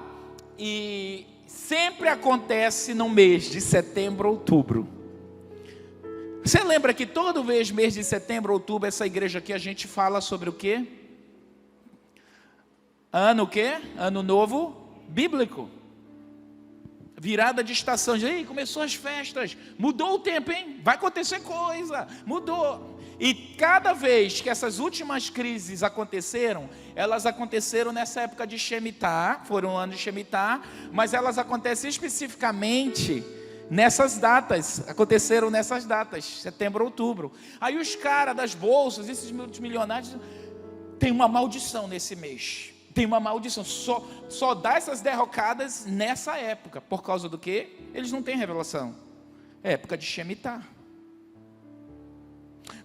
E sempre acontece no mês de setembro, outubro. Você lembra que todo mês de setembro, outubro, essa igreja aqui a gente fala sobre o quê? Ano o quê? Ano novo bíblico. Virada de estação. Ei, começou as festas. Mudou o tempo, hein? Vai acontecer coisa. Mudou. E cada vez que essas últimas crises aconteceram, elas aconteceram nessa época de Shemitah, foram anos de Shemitah, mas elas acontecem especificamente nessas datas, aconteceram nessas datas, setembro, outubro. Aí os caras das bolsas, esses multimilionários, tem uma maldição nesse mês. Tem uma maldição, só dá essas derrocadas nessa época. Por causa do quê? Eles não têm revelação. É época de Shemitah.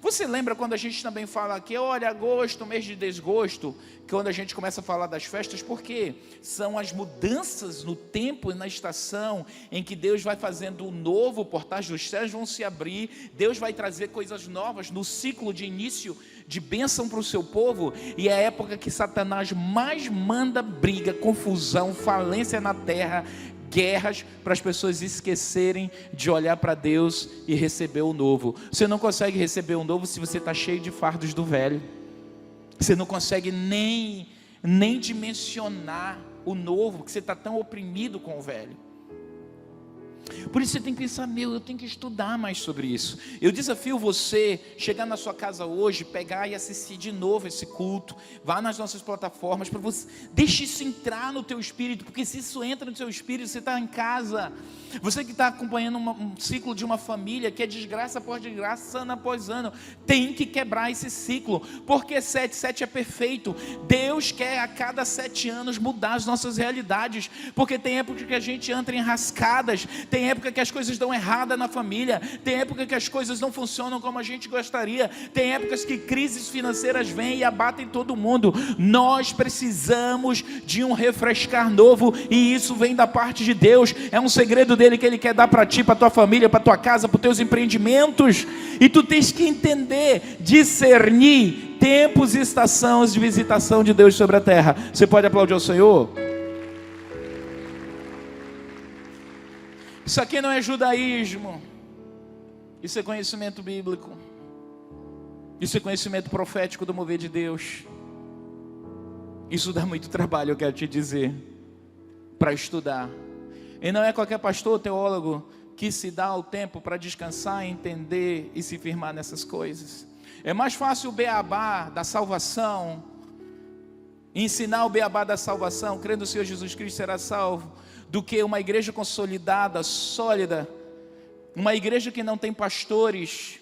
Você lembra quando a gente também fala aqui, olha, agosto, mês de desgosto, quando a gente começa a falar das festas, porque são as mudanças no tempo e na estação em que Deus vai fazendo o novo, portais dos céus vão se abrir, Deus vai trazer coisas novas no ciclo de início de bênção para o seu povo, e é a época que Satanás mais manda briga, confusão, falência na terra, guerras, para as pessoas esquecerem de olhar para Deus e receber o novo. Você não consegue receber o novo se você está cheio de fardos do velho. Você não consegue nem dimensionar o novo, porque você está tão oprimido com o velho. Por isso você tem que pensar, eu tenho que estudar mais sobre isso. Eu desafio você, chegar na sua casa hoje, pegar e assistir de novo esse culto. Vá nas nossas plataformas, para você, deixe isso entrar no teu espírito, porque se isso entra no teu espírito, você está em casa. Você que está acompanhando um ciclo de uma família, que é desgraça após desgraça, ano após ano, tem que quebrar esse ciclo, porque 7 é perfeito. Deus quer a cada 7 anos mudar as nossas realidades, porque tem época que a gente entra em rascadas, tem época que as coisas dão errada na família, tem época que as coisas não funcionam como a gente gostaria, tem épocas que crises financeiras vêm e abatem todo mundo. Nós precisamos de um refrescar novo, e isso vem da parte de Deus. É um segredo dele que ele quer dar para ti, para tua família, para tua casa, para os teus empreendimentos. E tu tens que entender, discernir tempos e estações de visitação de Deus sobre a terra. Você pode aplaudir ao Senhor? Isso aqui não é judaísmo, isso é conhecimento bíblico, isso é conhecimento profético do mover de Deus. Isso dá muito trabalho, eu quero te dizer, para estudar. E não é qualquer pastor, teólogo, que se dá o tempo para descansar, entender e se firmar nessas coisas. É mais fácil o beabá da salvação, ensinar o beabá da salvação, crendo no Senhor Jesus Cristo será salvo, do que uma igreja consolidada, sólida, uma igreja que não tem pastores,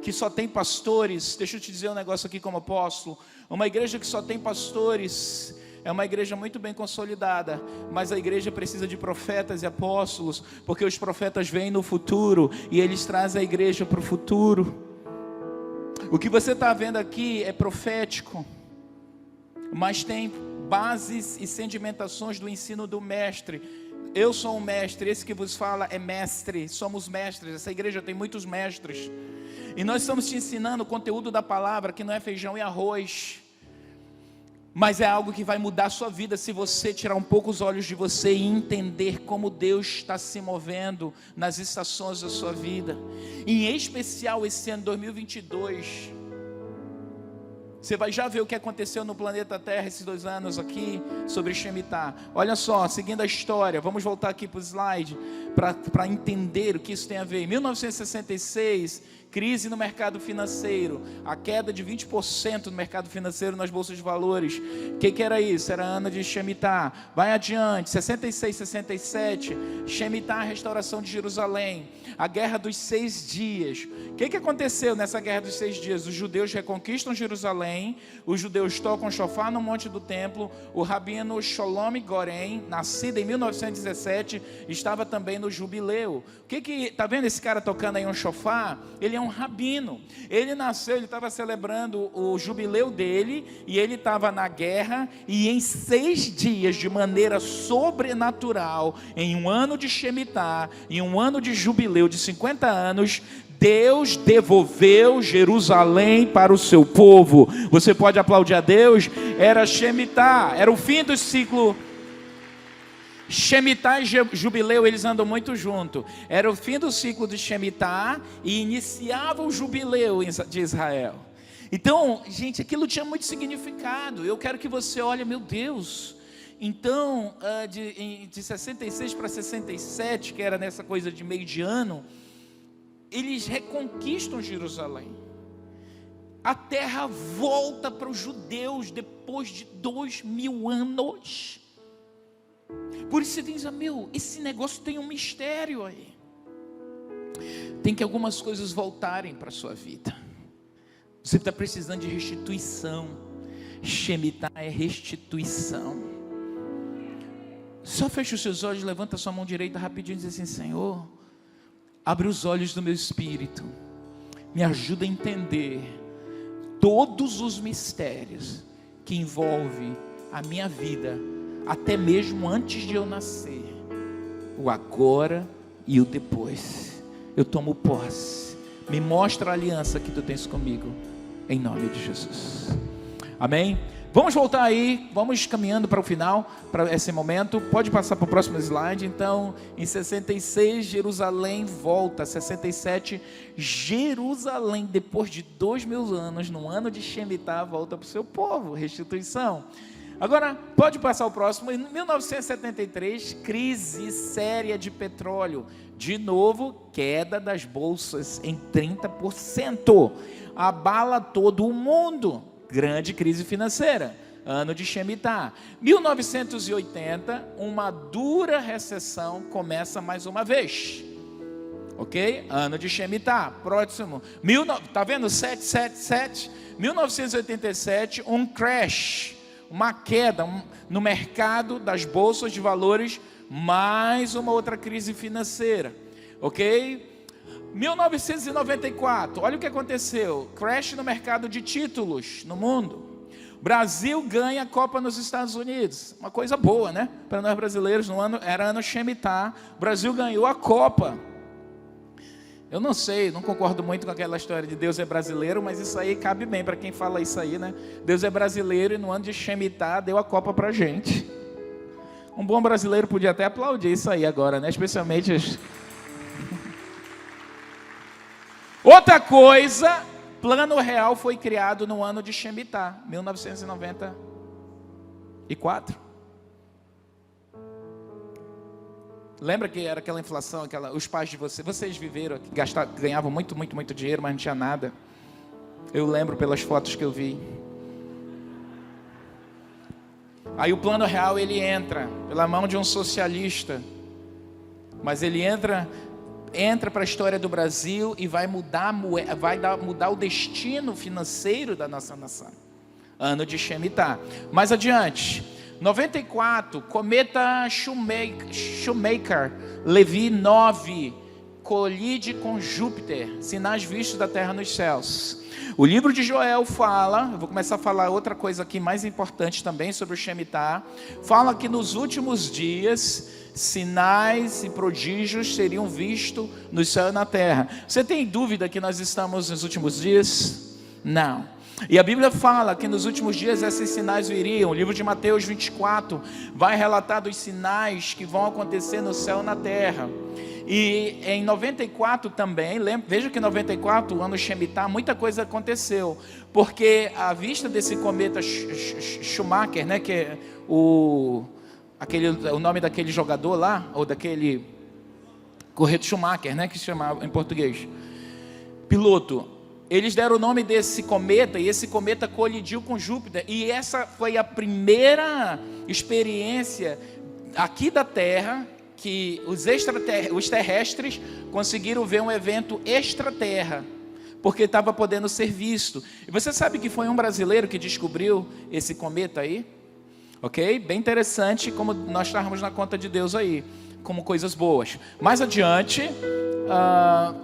que só tem pastores. Deixa eu te dizer um negócio aqui como apóstolo, uma igreja que só tem pastores é uma igreja muito bem consolidada, mas a igreja precisa de profetas e apóstolos, porque os profetas vêm no futuro, e eles trazem a igreja para o futuro. O que você está vendo aqui é profético, mas tem bases e sedimentações do ensino do mestre. Eu sou um mestre, esse que vos fala é mestre, somos mestres, essa igreja tem muitos mestres, e nós estamos te ensinando o conteúdo da palavra, que não é feijão e arroz, mas é algo que vai mudar a sua vida, se você tirar um pouco os olhos de você e entender como Deus está se movendo nas estações da sua vida, em especial esse ano 2022, você vai já ver o que aconteceu no planeta Terra esses 2 anos aqui, sobre Shemitah. Olha só, seguindo a história, vamos voltar aqui para o slide, para entender o que isso tem a ver. Em 1966, crise no mercado financeiro, a queda de 20% no mercado financeiro nas bolsas de valores. O que era isso? Era ano de Shemitah. Vai adiante, 66, 67, Shemitah, restauração de Jerusalém, a guerra dos 6 dias. O que aconteceu nessa guerra dos 6 dias? Os judeus reconquistam Jerusalém, os judeus tocam chofar no monte do templo, o rabino Sholom Goren, nascido em 1917, estava também no jubileu. Tá vendo esse cara tocando aí um chofar? Ele é um rabino, ele nasceu, ele estava celebrando o jubileu dele, e ele estava na guerra, e em 6 dias, de maneira sobrenatural, em um ano de Shemitah, em um ano de jubileu de 50 anos, Deus devolveu Jerusalém para o seu povo. Você pode aplaudir a Deus? Era Shemitah, era o fim do ciclo. Shemitah e jubileu, eles andam muito junto. Era o fim do ciclo de Shemitah e iniciava o jubileu de Israel. Então, gente, aquilo tinha muito significado. Eu quero que você olhe, meu Deus. Então, de 66 para 67, que era nessa coisa de meio de ano, eles reconquistam Jerusalém. A terra volta para os judeus depois de 2000 anos. Por isso você diz, esse negócio tem um mistério aí. Tem que algumas coisas voltarem para a sua vida. Você está precisando de restituição. Shemitah é restituição. Só fecha os seus olhos, levanta a sua mão direita rapidinho e diz assim: Senhor, abre os olhos do meu espírito, me ajuda a entender todos os mistérios que envolvem a minha vida, até mesmo antes de eu nascer, o agora e o depois. Eu tomo posse. Me mostra a aliança que tu tens comigo, em nome de Jesus. Amém? Vamos voltar aí, vamos caminhando para o final, para esse momento. Pode passar para o próximo slide. Então, em 66, Jerusalém volta. 67, Jerusalém, depois de 2000 anos, no ano de Shemitah, volta para o seu povo, restituição. Agora, pode passar o próximo. Em 1973, crise séria de petróleo. De novo, queda das bolsas em 30%. Abala todo o mundo. Grande crise financeira. Ano de Shemitah. 1980, uma dura recessão começa mais uma vez. Ok? Ano de Shemitah. Próximo. Tá vendo? 777. 1987, um crash. Uma queda no mercado das bolsas de valores, mais uma outra crise financeira, ok? 1994, olha o que aconteceu, crash no mercado de títulos no mundo. Brasil ganha a Copa nos Estados Unidos, uma coisa boa, né? Para nós brasileiros, era ano Shemitah, o Brasil ganhou a Copa. Eu não sei, não concordo muito com aquela história de Deus é brasileiro, mas isso aí cabe bem para quem fala isso aí, né? Deus é brasileiro e no ano de Shemitah deu a Copa para a gente. Um bom brasileiro podia até aplaudir isso aí agora, né? Especialmente os... Outra coisa, Plano Real foi criado no ano de Shemitah, 1994. Lembra que era aquela inflação, os pais de vocês viveram, ganhavam muito dinheiro, mas não tinha nada. Eu lembro pelas fotos que eu vi. Aí o Plano Real, ele entra pela mão de um socialista, mas ele entra para a história do Brasil e vai mudar o destino financeiro da nossa nação. Ano de Shemitah. Mais adiante, 94, cometa Shoemaker-Levy 9, colide com Júpiter, sinais vistos da terra nos céus. O livro de Joel fala, eu vou começar a falar outra coisa aqui mais importante também sobre o Shemitah, fala que nos últimos dias, sinais e prodígios seriam vistos no céu e na terra. Você tem dúvida que nós estamos nos últimos dias? Não. E a Bíblia fala que nos últimos dias esses sinais viriam. O livro de Mateus 24 vai relatar dos sinais que vão acontecer no céu e na terra. E em 94 também, veja que em 94, o ano Shemitah, muita coisa aconteceu. Porque à vista desse cometa Schumacher, né, que é o nome daquele jogador lá, ou daquele corredor Schumacher, né, que se chama em português, piloto. Eles deram o nome desse cometa, e esse cometa colidiu com Júpiter, e essa foi a primeira experiência aqui da Terra, que os terrestres conseguiram ver um evento extraterra, porque estava podendo ser visto. E você sabe que foi um brasileiro que descobriu esse cometa aí? Ok? Bem interessante como nós estávamos na conta de Deus aí, como coisas boas. Mais adiante...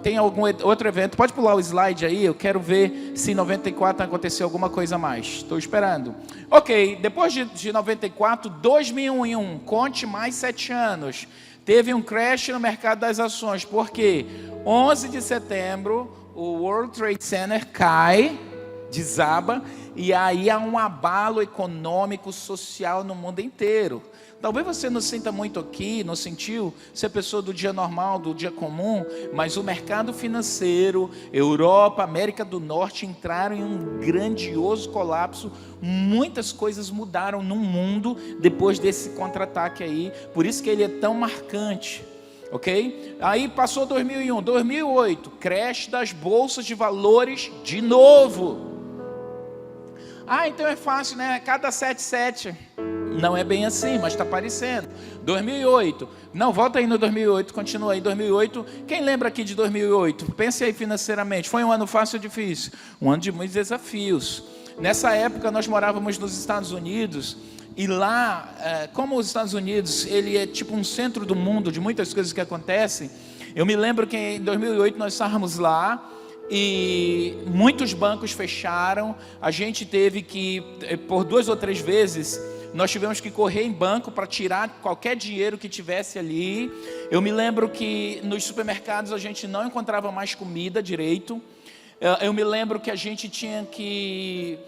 tem algum outro evento? Pode pular o slide aí, eu quero ver se em 94 aconteceu alguma coisa mais. Estou esperando. Ok, depois de 94, 2001, conte mais 7 anos. Teve um crash no mercado das ações. Por quê? 11 de setembro, o World Trade Center cai, desaba, e aí há um abalo econômico, social no mundo inteiro. Talvez você não sinta muito aqui, não sentiu, ser pessoa do dia normal, do dia comum, mas o mercado financeiro, Europa, América do Norte entraram em um grandioso colapso. Muitas coisas mudaram no mundo depois desse contra-ataque aí, por isso que ele é tão marcante. Ok? Aí passou 2001, 2008, crash das bolsas de valores de novo. Então é fácil, né? Cada 7,7. Não é bem assim, mas está parecendo. 2008. Não, volta aí no 2008, continua aí. 2008. Quem lembra aqui de 2008? Pense aí financeiramente. Foi um ano fácil ou difícil? Um ano de muitos desafios. Nessa época nós morávamos nos Estados Unidos. E lá, como os Estados Unidos, ele é tipo um centro do mundo, de muitas coisas que acontecem. Eu me lembro que em 2008 nós estávamos lá e muitos bancos fecharam. A gente teve que, por 2 ou 3 vezes, nós tivemos que correr em banco para tirar qualquer dinheiro que tivesse ali. Eu me lembro que nos supermercados a gente não encontrava mais comida direito. Eu me lembro que a gente tinha que...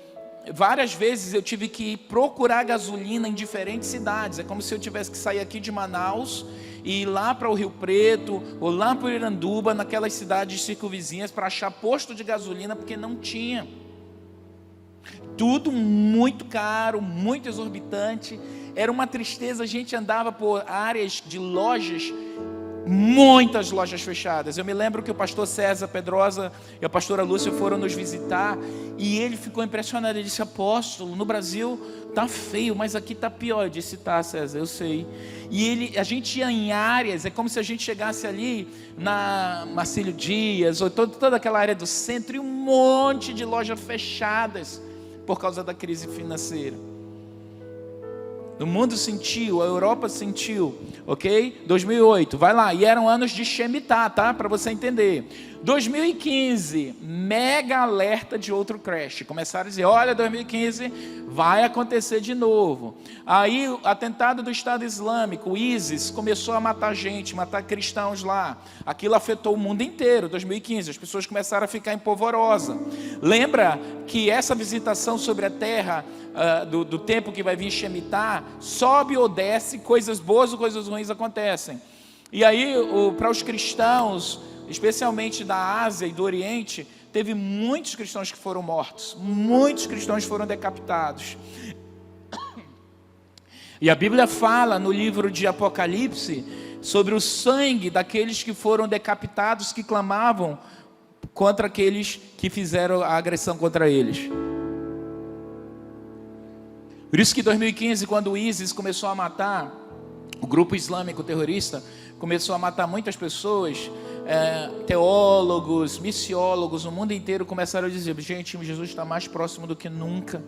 Várias vezes eu tive que procurar gasolina em diferentes cidades. É como se eu tivesse que sair aqui de Manaus e ir lá para o Rio Preto ou lá para o Iranduba, naquelas cidades circunvizinhas, para achar posto de gasolina, porque não tinha. Tudo muito caro, muito exorbitante. Era uma tristeza. A gente andava por áreas de lojas, muitas lojas fechadas. Eu me lembro que o pastor César Pedrosa e a pastora Lúcia foram nos visitar e ele ficou impressionado. Ele disse: apóstolo, no Brasil tá feio, mas aqui tá pior. Eu disse: tá, César, eu sei. E a gente ia em áreas, é como se a gente chegasse ali na Marcílio Dias ou toda aquela área do centro, e um monte de lojas fechadas por causa da crise financeira. O mundo sentiu, a Europa sentiu, ok? 2008, vai lá, e eram anos de Shemitah, tá? Para você entender. 2015, mega alerta de outro crash. Começaram a dizer: olha, 2015 vai acontecer de novo. Aí o atentado do Estado Islâmico, o ISIS, começou a matar gente, matar cristãos lá. Aquilo afetou o mundo inteiro, 2015. As pessoas começaram a ficar empolvorosa. Lembra que essa visitação sobre a terra, do tempo que vai vir Shemitah, sobe ou desce, coisas boas ou coisas ruins acontecem. E aí, para os cristãos, especialmente da Ásia e do Oriente, teve muitos cristãos que foram mortos, muitos cristãos foram decapitados. E a Bíblia fala no livro de Apocalipse sobre o sangue daqueles que foram decapitados, que clamavam contra aqueles que fizeram a agressão contra eles. Por isso que em 2015, quando o ISIS começou a matar, o grupo islâmico terrorista começou a matar muitas pessoas, teólogos, missiólogos, o mundo inteiro começaram a dizer: gente, Jesus está mais próximo do que nunca,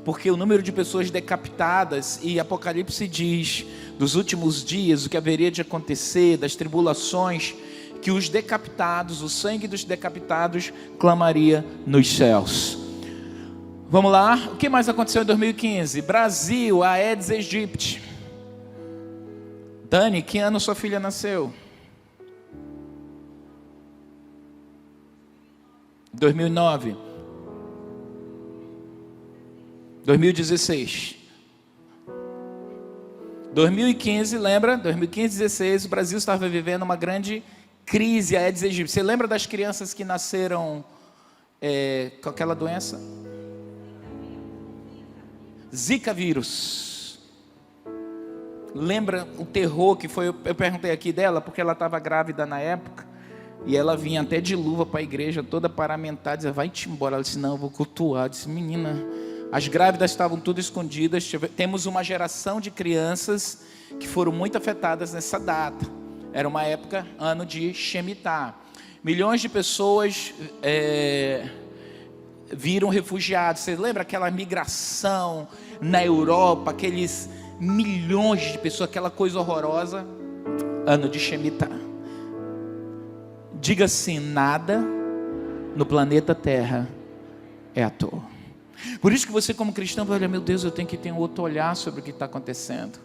porque o número de pessoas decapitadas, e Apocalipse diz, dos últimos dias, o que haveria de acontecer, das tribulações, que os decapitados, o sangue dos decapitados clamaria nos céus. Vamos lá, o que mais aconteceu em 2015? Brasil, a Aedes aegypti. Dani, que ano sua filha nasceu? 2009. 2016. 2015, lembra? 2015, 2016, o Brasil estava vivendo uma grande crise, a Aedes aegypti. Você lembra das crianças que nasceram com aquela doença? Zika vírus. Lembra o terror que foi? Eu perguntei aqui dela, porque ela estava grávida na época, e ela vinha até de luva para a igreja, toda paramentada, dizia: vai-te embora. Ela disse: não, eu vou cultuar. Eu disse: menina, as grávidas estavam tudo escondidas. Temos uma geração de crianças que foram muito afetadas nessa data. Era uma época, ano de Shemitah. Milhões de pessoas viram refugiados. Você lembra aquela migração na Europa, aqueles milhões de pessoas, aquela coisa horrorosa? Ano de Shemitah. Diga assim: nada no planeta Terra é à toa. Por isso que você, como cristão, vai olhar: meu Deus, eu tenho que ter um outro olhar sobre o que está acontecendo.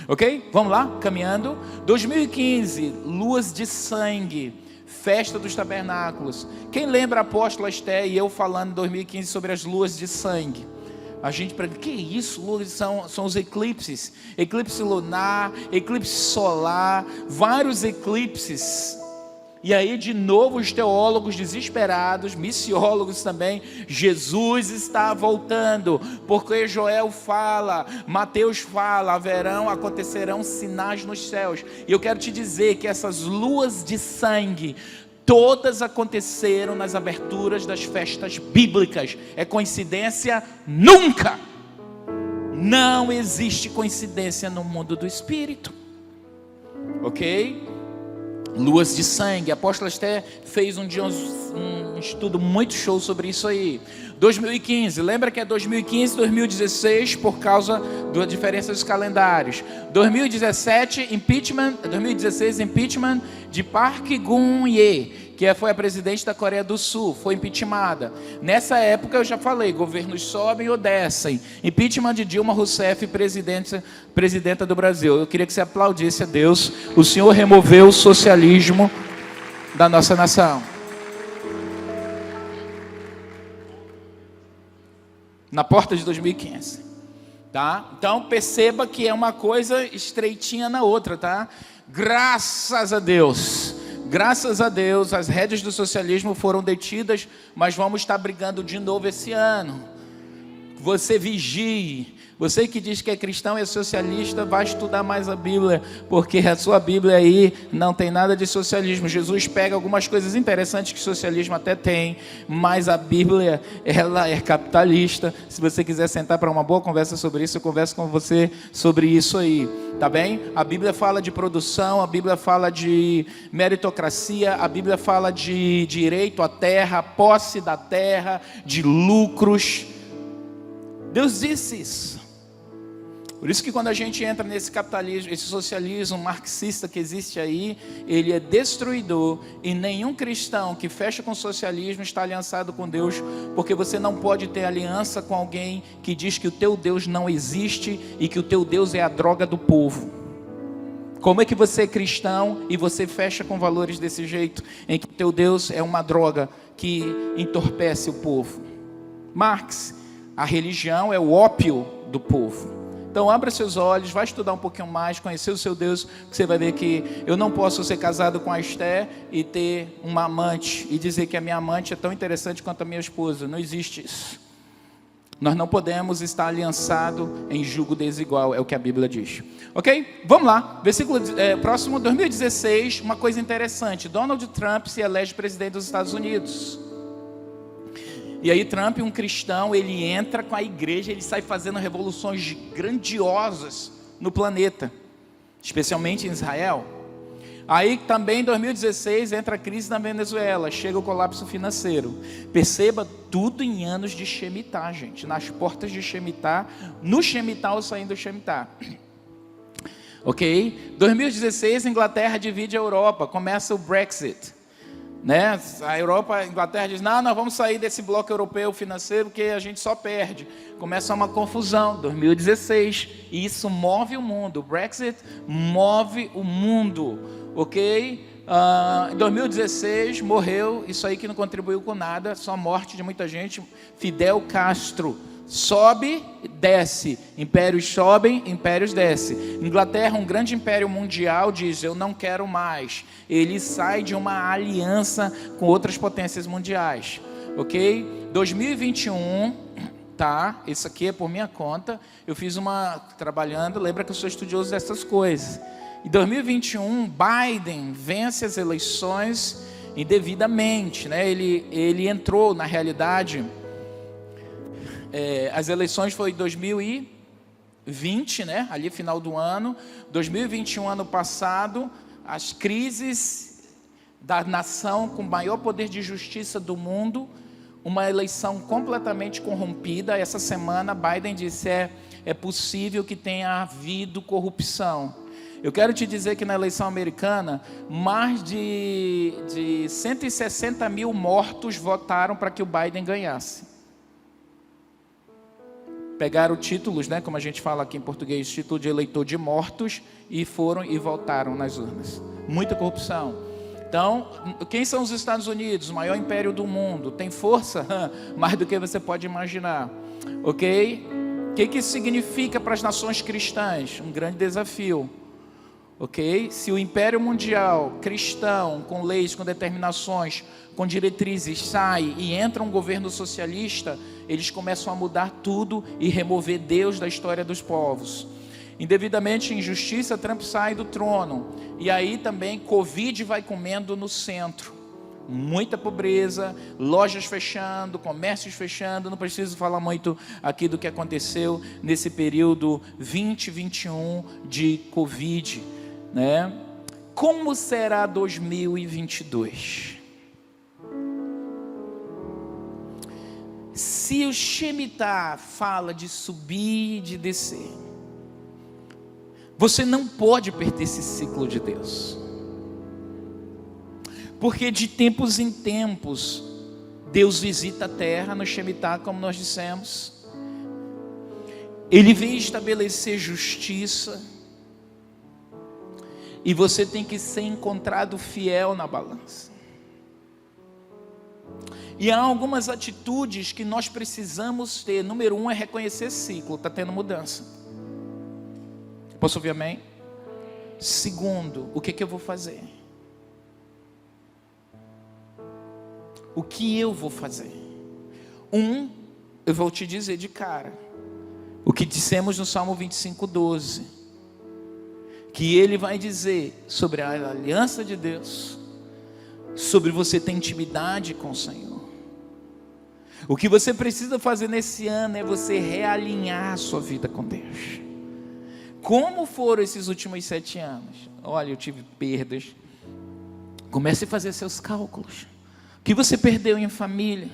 Ok? Vamos lá, caminhando. 2015, luas de sangue, Festa dos Tabernáculos. Quem lembra a apóstola Esté e eu falando em 2015 sobre as luas de sangue? A gente pergunta, que isso? Luas são os eclipses. Eclipse lunar, eclipse solar, vários eclipses. E aí de novo os teólogos desesperados, missiólogos também, Jesus está voltando, porque Joel fala, Mateus fala, acontecerão sinais nos céus. E eu quero te dizer que essas luas de sangue, todas aconteceram nas aberturas das festas bíblicas. É coincidência? Nunca! Não existe coincidência no mundo do espírito. Ok? Luas de sangue. A apóstola Esté fez um estudo muito show sobre isso aí. 2015, lembra que é 2015, 2016 por causa da diferença dos calendários. 2017, impeachment, 2016, impeachment de Park Geun-hye, que foi a presidente da Coreia do Sul, foi impeachmentada. Nessa época eu já falei, governos sobem ou descem. Impeachment de Dilma Rousseff, presidenta do Brasil. Eu queria que você aplaudisse a Deus. O Senhor removeu o socialismo da nossa nação. Na porta de 2015, tá? Então perceba que é uma coisa estreitinha na outra, tá? Graças a Deus, as rédeas do socialismo foram detidas, mas vamos estar brigando de novo esse ano. Você vigie. Você que diz que é cristão e é socialista, vai estudar mais a Bíblia, porque a sua Bíblia aí não tem nada de socialismo. Jesus pega algumas coisas interessantes que o socialismo até tem, mas a Bíblia, ela é capitalista. Se você quiser sentar para uma boa conversa sobre isso, eu converso com você sobre isso aí, tá bem? A Bíblia fala de produção, a Bíblia fala de meritocracia, a Bíblia fala de direito à terra, posse da terra, de lucros. Deus disse isso. Por isso que quando a gente entra nesse capitalismo, esse socialismo marxista que existe aí, ele é destruidor, e nenhum cristão que fecha com o socialismo está aliançado com Deus, porque você não pode ter aliança com alguém que diz que o teu Deus não existe e que o teu Deus é a droga do povo. Como é que você é cristão e você fecha com valores desse jeito, em que o teu Deus é uma droga que entorpece o povo? Marx, a religião é o ópio do povo. Então abra seus olhos, vai estudar um pouquinho mais, conhecer o seu Deus, que você vai ver que eu não posso ser casado com a Esté e ter uma amante, e dizer que a minha amante é tão interessante quanto a minha esposa. Não existe isso. Nós não podemos estar aliançado em jugo desigual, é o que a Bíblia diz. Ok? Vamos lá, versículo próximo, 2016, uma coisa interessante. Donald Trump se elege presidente dos Estados Unidos. E aí Trump, um cristão, ele entra com a igreja, ele sai fazendo revoluções grandiosas no planeta, especialmente em Israel. Aí também em 2016 entra a crise na Venezuela, chega o colapso financeiro. Perceba, tudo em anos de Shemitah, gente, nas portas de Shemitah, no Shemitah ou saindo do Shemitah. Ok? 2016, Inglaterra divide a Europa, começa o Brexit. Né? A Europa, a Inglaterra diz, não, nós vamos sair desse bloco europeu financeiro porque a gente só perde. Começa uma confusão, 2016, e isso move o mundo. O Brexit move o mundo, ok? Em 2016 morreu, isso aí que não contribuiu com nada, só a morte de muita gente, Fidel Castro. Sobe, desce, impérios sobem, impérios descem. Inglaterra, um grande império mundial, diz, eu não quero mais. Ele sai de uma aliança com outras potências mundiais, ok? 2021, tá? Isso aqui é por minha conta, eu fiz trabalhando, lembra que eu sou estudioso dessas coisas. Em 2021, Biden vence as eleições indevidamente, né? Ele entrou, na realidade... as eleições foi em 2020, né? Ali final do ano. 2021, ano passado, as crises da nação com maior poder de justiça do mundo, uma eleição completamente corrompida. Essa semana Biden disse, é possível que tenha havido corrupção. Eu quero te dizer que na eleição americana, mais de 160 mil mortos votaram para que o Biden ganhasse. Pegaram títulos, né, como a gente fala aqui em português, título de eleitor de mortos, e foram e voltaram nas urnas. Muita corrupção. Então, quem são os Estados Unidos? O maior império do mundo. Tem força? Mais do que você pode imaginar. Ok? O que isso significa para as nações cristãs? Um grande desafio. Ok? Se o império mundial cristão, com leis, com determinações, com diretrizes, sai e entra um governo socialista, eles começam a mudar tudo e remover Deus da história dos povos. Indevidamente injustiça, Trump sai do trono. E aí também Covid vai comendo no centro. Muita pobreza, lojas fechando, comércios fechando. Não preciso falar muito aqui do que aconteceu nesse período 2021 de Covid, né? Como será 2022? Se o Shemitah fala de subir e de descer, você não pode perder esse ciclo de Deus. Porque de tempos em tempos, Deus visita a terra no Shemitah, como nós dissemos. Ele vem estabelecer justiça. E você tem que ser encontrado fiel na balança. E há algumas atitudes que nós precisamos ter. Número 1 é reconhecer esse ciclo, está tendo mudança. Posso ouvir amém? Segundo, o que eu vou fazer? O que eu vou fazer? Eu vou te dizer de cara, o que dissemos no Salmo 25:12, que ele vai dizer sobre a aliança de Deus, sobre você ter intimidade com o Senhor. O que você precisa fazer nesse ano é você realinhar a sua vida com Deus. Como foram esses últimos 7 anos? Olha, eu tive perdas. Comece a fazer seus cálculos. O que você perdeu em família?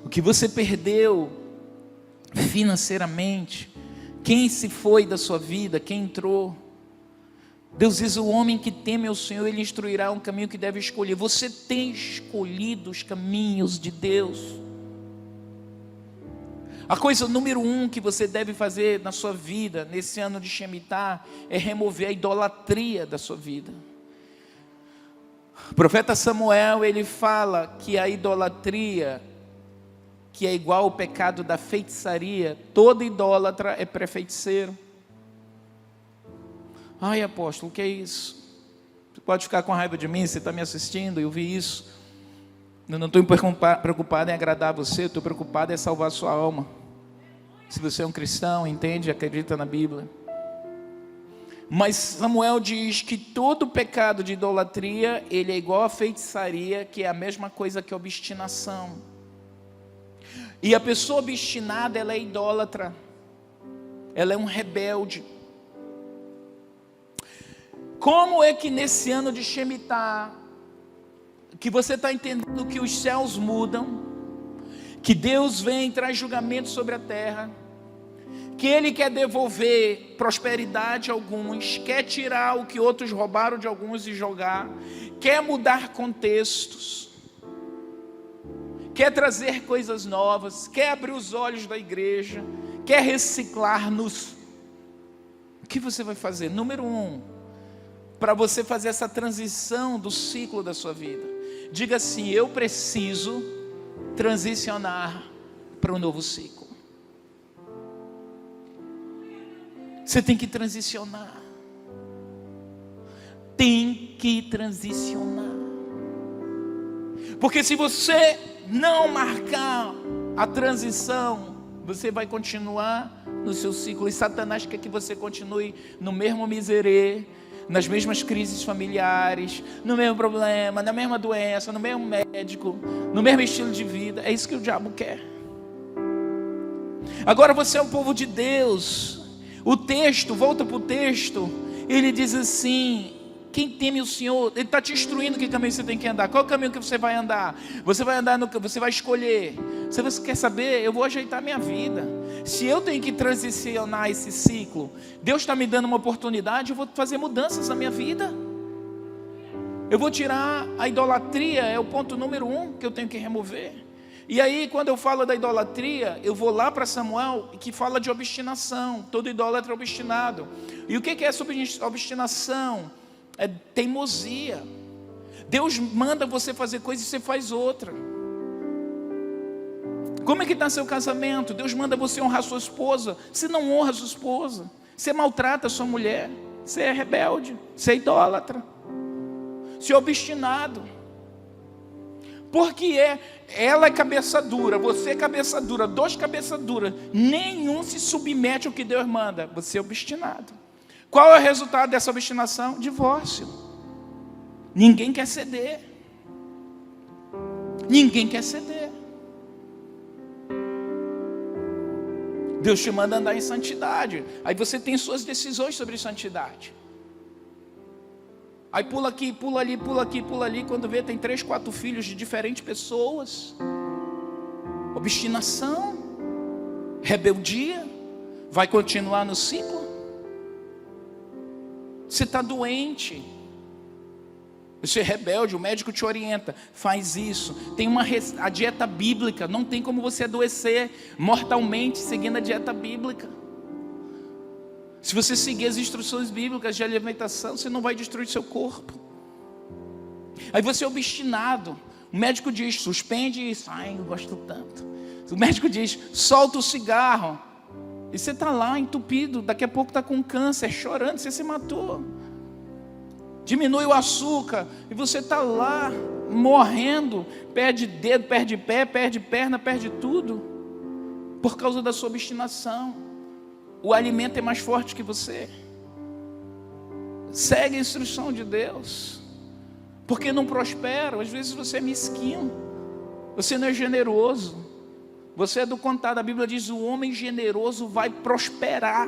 O que você perdeu financeiramente? Quem se foi da sua vida? Quem entrou? Deus diz: o homem que teme ao Senhor, Ele instruirá um caminho que deve escolher. Você tem escolhido os caminhos de Deus? A coisa número 1 que você deve fazer na sua vida, nesse ano de Shemitah, é remover a idolatria da sua vida. O profeta Samuel, ele fala que a idolatria, que é igual ao pecado da feitiçaria, todo idólatra é pré-feiticeiro. Ai, apóstolo, o que é isso? Você pode ficar com raiva de mim, você está me assistindo, eu vi isso. Eu não estou preocupado em agradar você, eu estou preocupado em salvar a sua alma. Se você é um cristão, entende, acredita na Bíblia. Mas Samuel diz que todo pecado de idolatria, ele é igual a feitiçaria, que é a mesma coisa que obstinação. E a pessoa obstinada, ela é idólatra. Ela é um rebelde. Como é que nesse ano de Shemitah, que você está entendendo que os céus mudam, que Deus vem e traz julgamento sobre a terra, que Ele quer devolver prosperidade a alguns, quer tirar o que outros roubaram de alguns e jogar, quer mudar contextos, quer trazer coisas novas, quer abrir os olhos da igreja, quer reciclar-nos. O que você vai fazer? Número 1, para você fazer essa transição do ciclo da sua vida, diga assim: eu preciso transicionar para um novo ciclo. Você tem que transicionar. Tem que transicionar. Porque se você não marcar a transição, você vai continuar no seu ciclo. E Satanás quer que você continue no mesmo miserê, nas mesmas crises familiares, no mesmo problema, na mesma doença, no mesmo médico, no mesmo estilo de vida. É isso que o diabo quer. Agora você é um povo de Deus. O texto, volta para o texto, ele diz assim: quem teme o Senhor, Ele está te instruindo que caminho você tem que andar. Qual é o caminho que você vai andar? Você vai andar você vai escolher. Se você quer saber, eu vou ajeitar minha vida. Se eu tenho que transicionar esse ciclo, Deus está me dando uma oportunidade, eu vou fazer mudanças na minha vida. Eu vou tirar a idolatria, é o ponto número 1 que eu tenho que remover. E aí, quando eu falo da idolatria, eu vou lá para Samuel, que fala de obstinação. Todo idólatra é obstinado. E o que é essa obstinação? É teimosia. Deus manda você fazer coisa e você faz outra. Como é que está seu casamento? Deus manda você honrar sua esposa, você não honra sua esposa, você maltrata a sua mulher, você é rebelde, você é idólatra, você é obstinado. Porque ela é cabeça dura, você é cabeça dura, dois cabeça dura, nenhum se submete ao que Deus manda, você é obstinado. Qual é o resultado dessa obstinação? Divórcio. Ninguém quer ceder. Ninguém quer ceder. Deus te manda andar em santidade. Aí você tem suas decisões sobre santidade. Aí pula aqui, pula ali, pula aqui, pula ali. Quando vê, tem 3, 4 filhos de diferentes pessoas. Obstinação, rebeldia. Vai continuar no ciclo. Você está doente. Você é rebelde, o médico te orienta, faz isso. Tem a dieta bíblica, não tem como você adoecer mortalmente seguindo a dieta bíblica. Se você seguir as instruções bíblicas de alimentação, você não vai destruir seu corpo. Aí você é obstinado, o médico diz, suspende isso. Ai, eu gosto tanto. O médico diz, solta o cigarro. E você está lá entupido, daqui a pouco está com câncer, chorando, você se matou. Diminui o açúcar, e você está lá, morrendo, perde dedo, perde pé, perde perna, perde tudo, por causa da sua obstinação. O alimento é mais forte que você. Segue a instrução de Deus, porque não prospera. Às vezes você é mesquinho, você não é generoso, você é do contado. A Bíblia diz, o homem generoso vai prosperar.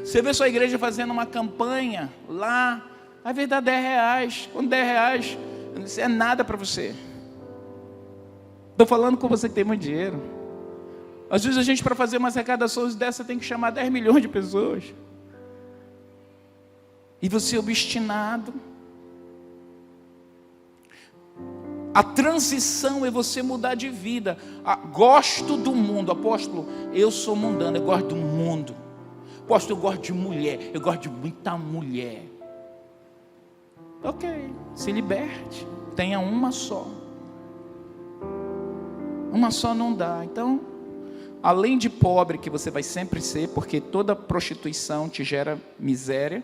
Você vê sua igreja fazendo uma campanha lá, aí vai dar R$10. Quando R$10, isso é nada para você. Estou falando com você que tem muito dinheiro. Às vezes a gente, para fazer umas arrecadações dessa, tem que chamar 10 milhões de pessoas. E você é obstinado. A transição é você mudar de vida. Gosto do mundo, apóstolo, eu sou mundano, eu gosto do mundo. Apóstolo, eu gosto de mulher, eu gosto de muita mulher. Ok, se liberte, tenha uma só. Uma só não dá. Então, além de pobre, que você vai sempre ser, porque toda prostituição te gera miséria,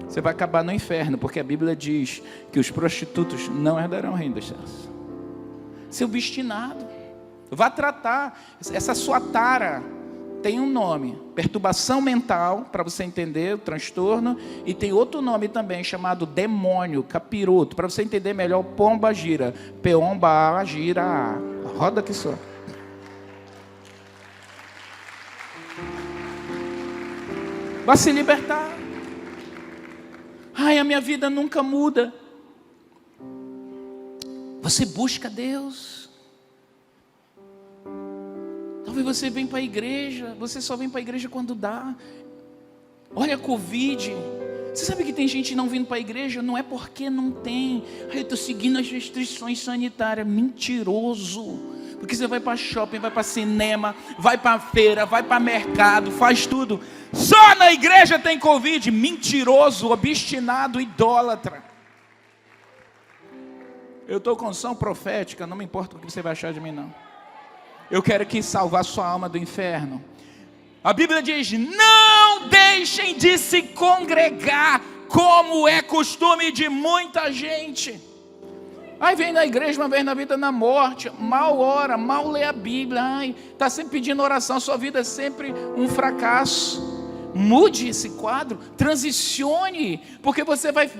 você vai acabar no inferno, porque a Bíblia diz que os prostitutos não herdarão o reino dos céus. Ser obstinado, vá tratar essa sua tara. Tem um nome, perturbação mental, para você entender o transtorno, e tem outro nome também, chamado demônio, capiroto, para você entender melhor, pomba gira, peomba gira, roda aqui só. Vai se libertar. Ai, a minha vida nunca muda. Você busca Deus. Talvez você venha para a igreja, você só vem para a igreja quando dá. Olha a Covid. Você sabe que tem gente não vindo para a igreja? Não é porque não tem. Ai, eu estou seguindo as restrições sanitárias. Mentiroso. Porque você vai para shopping, vai para cinema, vai para feira, vai para mercado, faz tudo. Só na igreja tem Covid. Mentiroso, obstinado, idólatra. Eu estou com unção profética, não me importa o que você vai achar de mim, não. Eu quero aqui salvar sua alma do inferno. A Bíblia diz, não deixem de se congregar, como é costume de muita gente. Aí vem na igreja uma vez na vida, na morte, mal ora, mal lê a Bíblia, está sempre pedindo oração, sua vida é sempre um fracasso. Mude esse quadro, transicione, porque você vai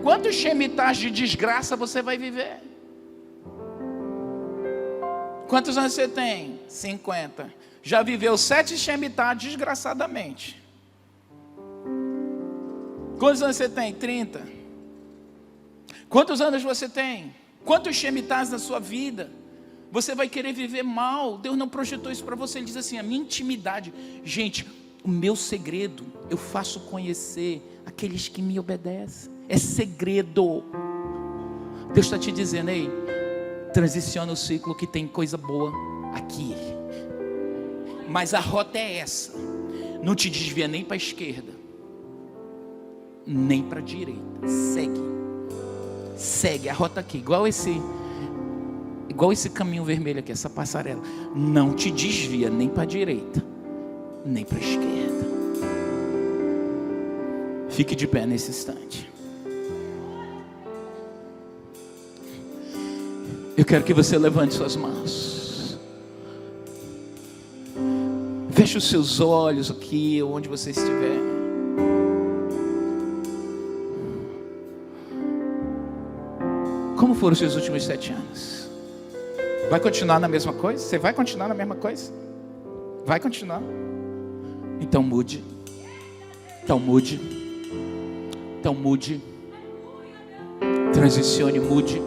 quantos chemitais de desgraça você vai viver? Quantos anos você tem? 50. Já viveu 7 chemitais desgraçadamente. Quantos anos você tem? 30. Quantos anos você tem? Quantos chemitais na sua vida? Você vai querer viver mal. Deus não projetou isso para você. Ele diz assim, a minha intimidade. Gente, o meu segredo, eu faço conhecer aqueles que me obedecem. É segredo. Deus está te dizendo, ei, transiciona o ciclo, que tem coisa boa aqui. Mas a rota é essa. Não te desvia nem para a esquerda, nem para a direita. Segue. segue a rota aqui, igual esse caminho vermelho aqui, essa passarela. Não te desvia nem para a direita, nem para a esquerda. Fique de pé nesse instante. Eu quero que você levante suas mãos. Feche os seus olhos aqui, onde você estiver. Como foram os seus últimos 7 anos? Vai continuar na mesma coisa? Você vai continuar na mesma coisa? Vai continuar? Então mude. Então mude. Então mude. Transicione, mude.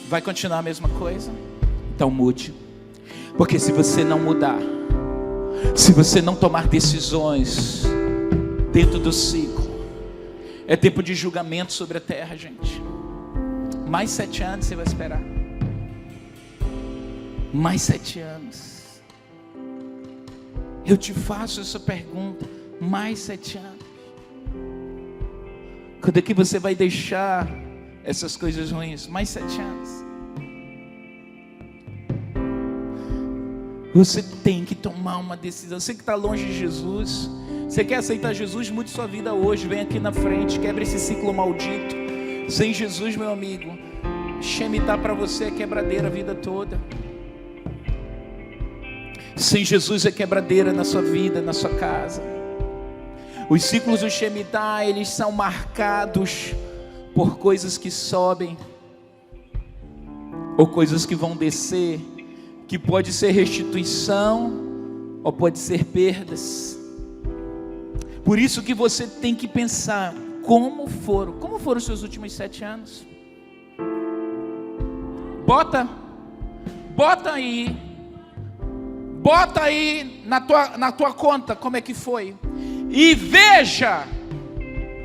Vai continuar a mesma coisa? Então mude. Porque se você não mudar, se você não tomar decisões dentro do ciclo, é tempo de julgamento sobre a terra, gente. Mais 7 anos você vai esperar. Mais 7 anos. Eu te faço essa pergunta. Mais 7 anos. Quando é que você vai deixar essas coisas ruins? Mais 7 anos. Você tem que tomar uma decisão. Você que está longe de Jesus, você quer aceitar Jesus, mude sua vida hoje. Vem aqui na frente, quebre esse ciclo maldito. Sem Jesus, meu amigo, Shemitah para você é quebradeira a vida toda. Sem Jesus é quebradeira na sua vida, na sua casa. Os ciclos do Shemitah, eles são marcados por coisas que sobem ou coisas que vão descer, que pode ser restituição ou pode ser perdas. Por isso que você tem que pensar como foram os seus últimos 7 anos. Bota aí na tua conta como é que foi e veja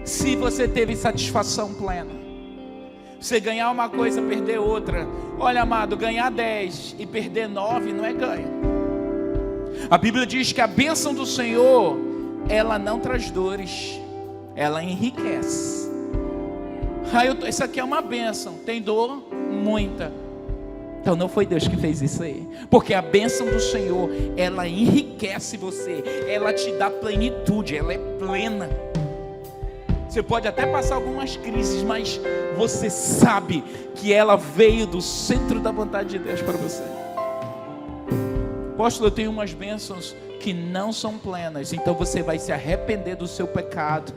se você teve satisfação plena. Você ganhar uma coisa, perder outra. Olha, amado, ganhar 10 e perder 9 não é ganho. A Bíblia diz que a bênção do Senhor, ela não traz dores, ela enriquece. Isso aqui é uma bênção, tem dor? Muita. Então não foi Deus que fez isso aí. Porque a bênção do Senhor, ela enriquece você, ela te dá plenitude, ela é plena. Você pode até passar algumas crises, mas você sabe que ela veio do centro da vontade de Deus para você. Apóstolo, eu tenho umas bênçãos que não são plenas. Então você vai se arrepender do seu pecado.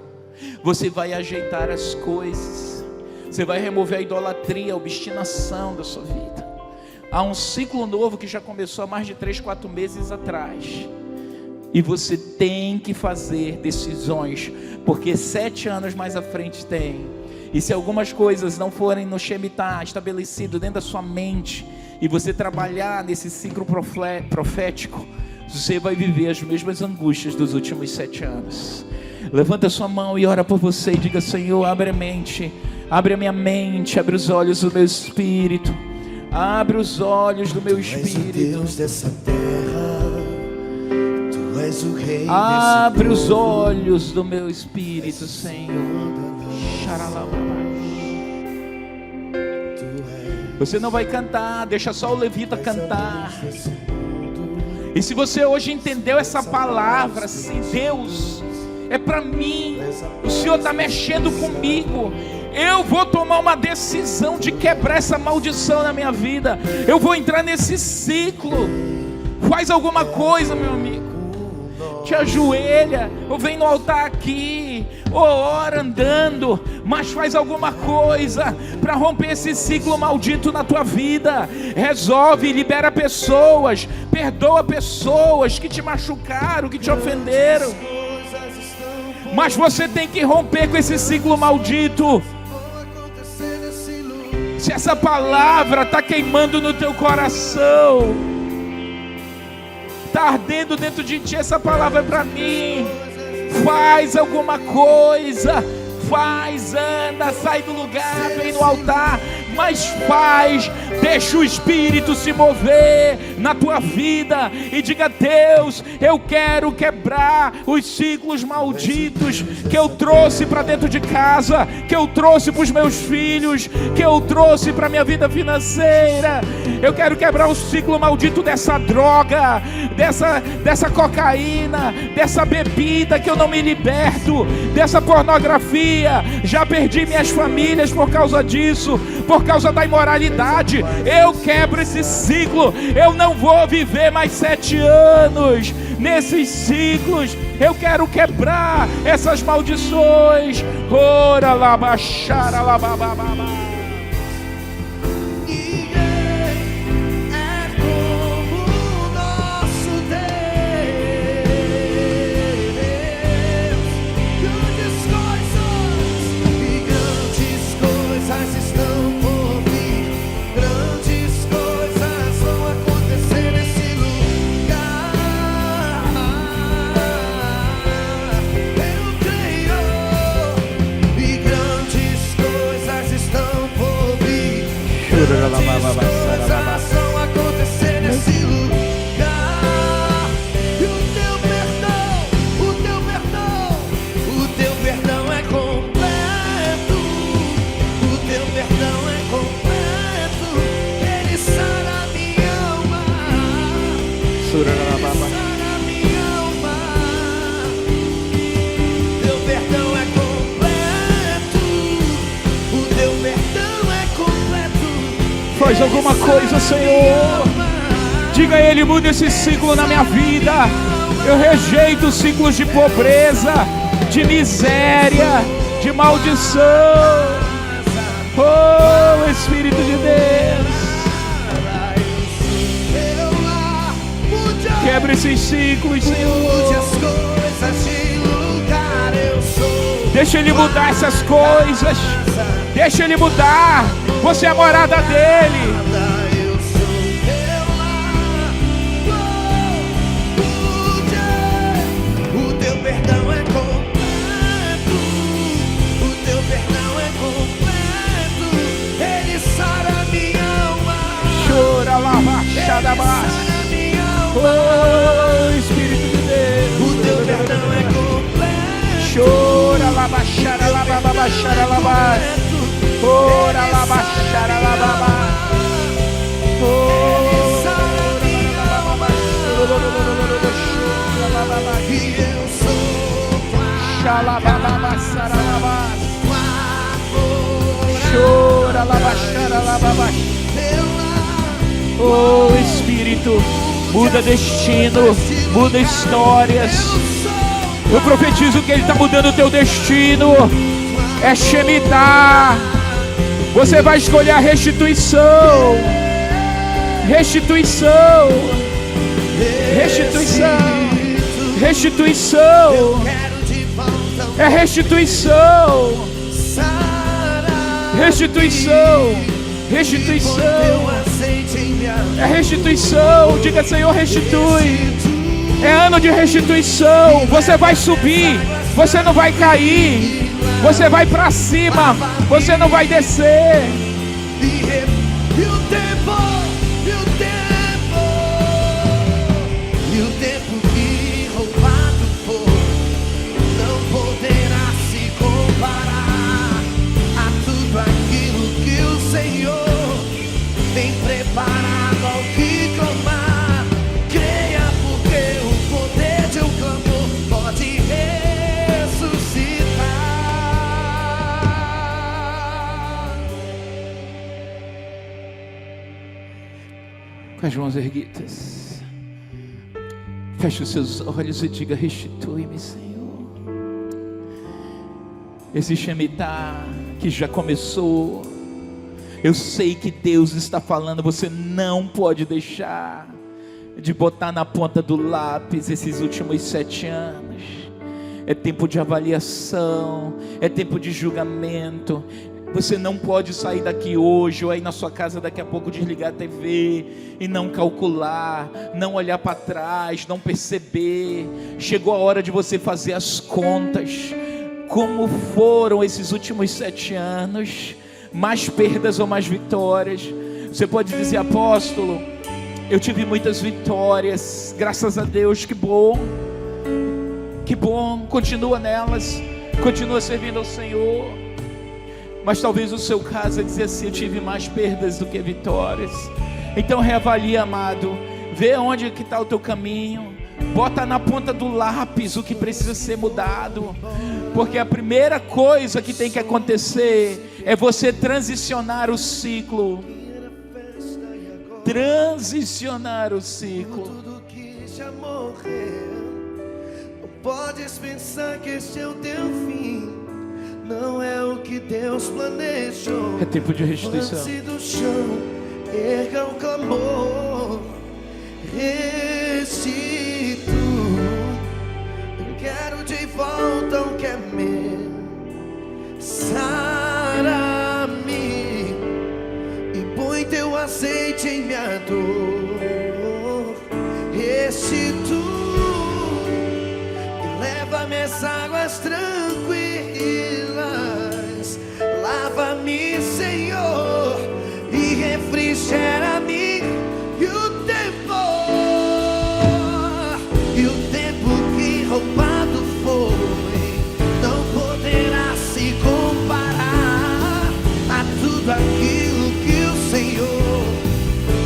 Você vai ajeitar as coisas. Você vai remover a idolatria, a obstinação da sua vida. Há um ciclo novo que já começou há mais de 3, 4 meses atrás. E você tem que fazer decisões, porque 7 anos mais à frente tem. E se algumas coisas não forem no Shemitah estabelecido dentro da sua mente, e você trabalhar nesse ciclo profético, você vai viver as mesmas angústias dos últimos 7 anos. Levanta sua mão e ora por você e diga: Senhor, abre a mente, abre a minha mente, abre os olhos do meu espírito, abre os olhos do meu espírito. Deus dessa terra, Tu és o Rei. Abre os olhos do meu espírito, Senhor. Você não vai cantar, deixa só o levita cantar. E se você hoje entendeu essa palavra, se Deus é para mim, o Senhor está mexendo comigo, eu vou tomar uma decisão de quebrar essa maldição na minha vida. Eu vou entrar nesse ciclo. Faz alguma coisa, meu amigo. Te ajoelha, ou vem no altar aqui, ou ora andando, mas faz alguma coisa para romper esse ciclo maldito na tua vida. Resolve, libera pessoas, perdoa pessoas que te machucaram, que te ofenderam. Mas você tem que romper com esse ciclo maldito. Se essa palavra está queimando no teu coração, está ardendo dentro de ti, essa palavra é para mim. Faz alguma coisa, anda, sai do lugar, vem no altar, mas faz, deixa o Espírito se mover na tua vida e diga: Deus, eu quero quebrar os ciclos malditos que eu trouxe para dentro de casa, que eu trouxe para os meus filhos, que eu trouxe para a minha vida financeira. Eu quero quebrar o ciclo maldito dessa droga, dessa cocaína, dessa bebida que eu não me liberto, dessa pornografia. Já perdi minhas famílias por causa disso, por causa da imoralidade. Eu quebro esse ciclo. Eu não vou viver mais 7 anos nesses ciclos. Eu quero quebrar essas maldições. Ora lá, baixara lá, bababá. Acontecer nesse lugar. E o teu perdão é completo. O teu perdão é completo. Ele sara minha alma. Ele sara minha alma. Teu perdão é completo. O teu perdão é completo. Faz alguma coisa, Senhor. Diga a Ele: muda esse ciclo na minha vida. Eu rejeito os ciclos de pobreza, de miséria, de maldição. Oh, Espírito de Deus, quebra esses ciclos, Senhor. Deixa Ele mudar essas coisas. Deixa Ele mudar. Você é a morada dEle. O teu perdão é completo. O teu perdão é completo. Ele sara minha alma. Chora, lava, xadabás. Oh, Espírito de Deus. O teu perdão é completo. Chora, lava, xara, lava, lava, xara, lava. Ora, lava, xara, lava. Oh, e eu sou xalababa, saralaba. Chora, lava, xara, lava. Oh, Espírito, muda destino, muda histórias. Eu profetizo que Ele está mudando o teu destino. É Shemitah. Você vai escolher a restituição. Restituição. Restituição. Restituição. É restituição. Restituição. Restituição. É restituição. Diga: Senhor, restitui. É ano de restituição. Você vai subir. Você não vai cair. Você vai para cima. Você não vai descer. E o tempo que roubado for não poderá se comparar a tudo aquilo que o Senhor tem preparado ao que clamar. Creia, porque o poder de um clamor pode ressuscitar. Com as mãos erguidas, feche os seus olhos e diga: restitui-me, Senhor. Esse Shemitah que já começou, eu sei que Deus está falando. Você não pode deixar de botar na ponta do lápis esses últimos 7 anos. É tempo de avaliação, é tempo de julgamento. Você não pode sair daqui hoje ou aí na sua casa daqui a pouco, desligar a TV e não calcular, não olhar para trás, não perceber. Chegou a hora de você fazer as contas. Como foram esses últimos 7 anos? mais perdas ou mais vitórias. Você pode dizer: apóstolo, eu tive muitas vitórias, graças a Deus, que bom, continua nelas, continua servindo ao Senhor. Mas talvez o seu caso é dizer assim: eu tive mais perdas do que vitórias. Então reavalie, amado, vê onde que está o teu caminho, bota na ponta do lápis o que precisa ser mudado, porque a primeira coisa que tem que acontecer é você transicionar o ciclo. Transicionar o ciclo. Tudo que já morreu, não podes pensar que este é o teu fim. Não é o que Deus planejou. É tempo de restituição. Lance do chão, erga o clamor, restitui. Eu quero de volta o que é meu. Sara-me e põe teu azeite em minha dor. Restitui e leva-me às águas tranquilas. Lava-me, Senhor, e refrigera-me. E o tempo que roubado foi não poderá se comparar a tudo aquilo que o Senhor